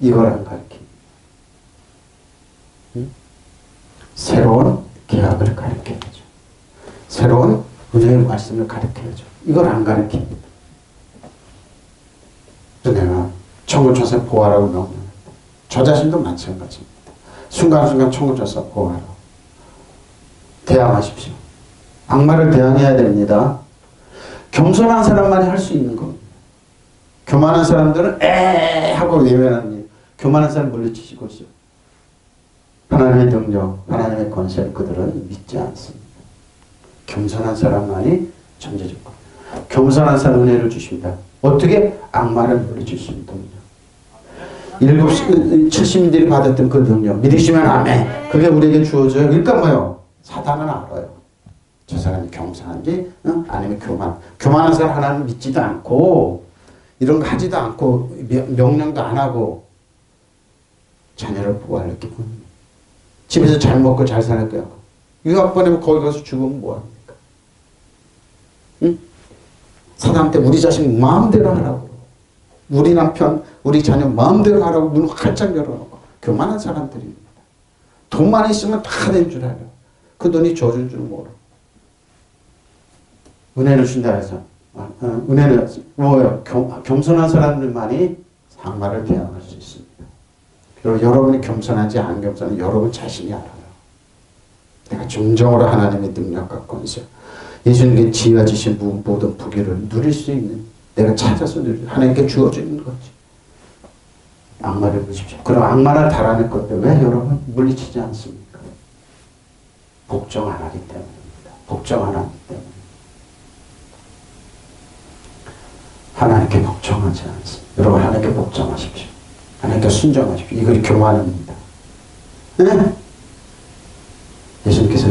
이걸 안 가르칩니다. 새로운 계약을 가르쳐야죠. 새로운 은혜의 말씀을 가르쳐야죠. 이걸 안 가르칩니다. 그래서 내가 천군천사 보호하라고 명령합니다. 저 자신도 마찬가지입니다. 순간순간 천군천사 보호하라고. 대항하십시오. 악마를 대항해야 됩니다. 겸손한 사람만이 할 수 있는 겁니다. 교만한 사람들은 하고 외면합니다. 교만한 사람 물리치시고 있어요. 하나님의 능력, 하나님의 권세를 그들은 믿지 않습니다. 겸손한 사람만이 천재적고 겸손한 사람 은혜를 주십니다. 어떻게? 악마를 물리칠 수 있는 능력. 70인들이 받았던 그 능력 믿으시면 아멘. 그게 우리에게 주어져요. 그러니까 뭐요? 사단은 알아요. 저 사람이 겸손한지 아니면 교만한 사람 하나님 믿지도 않고 이런 거 하지도 않고 명령도 안 하고 자녀를 보호하려고 집에서 잘 먹고 잘 살 거야. 유학 보내면 거기 가서 죽으면 뭐합니까? 응? 사람한테 우리 자식 마음대로 하라고. 우리 남편, 우리 자녀 마음대로 하라고 문 활짝 열어놓고 교만한 사람들입니다. 돈만 있으면 다 된 줄 알아요. 그 돈이 줘줄 줄 모르고. 은혜를 준다 해서 은혜는 뭐예요? 겸손한 사람들만이 악마를 대항할 수 있습니다. 그리고 여러분이 겸손한지 안 겸손한지 여러분 자신이 알아요. 내가 정정으로 하나님의 능력과 권세, 예수님께 지혜와 지신 모든 부귀를 누릴 수 있는 내가 찾아서 누릴 하나님께 주어지는 거지. 악마를 물리십시오. 그럼 악마를 달아낼 건데 왜 여러분 물리치지 않습니까? 복종 안 하기 때문입니다. 복종 안 하기 때문에. 하나님께 복종하지 않습니다. 여러분 하나님께 복종하십시오. 하나님께 순종하십시오. 이것이 교만입니다. 네? 예수님께서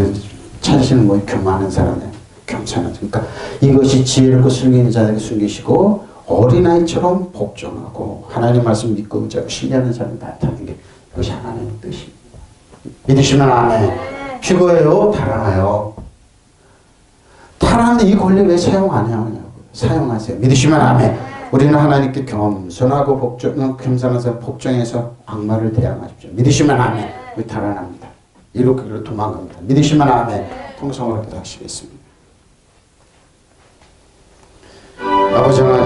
찾으시는 뭐 교만한 사람이에요. 겸손하죠. 그러니까 이것이 지혜롭고 슬기 있는 자에게 숨기시고 어린아이처럼 복종하고 하나님 말씀 믿고 의지하고 신뢰하는 사람이 나타나는 게 이것이 하나님의 뜻입니다. 믿으시면 아멘. 피고예요? 달아나요? 달아나는 이 권리 왜 사용 안 해요? 사용하세요. 믿으시면 아멘. 우리는 하나님께 겸손하고 겸손해서 복종해서 악마를 대항하십시오. 믿으시면 아멘. 우리 달아납니다. 이렇게 도망갑니다. 믿으시면 아멘. 통성으로 기도하시겠습니다.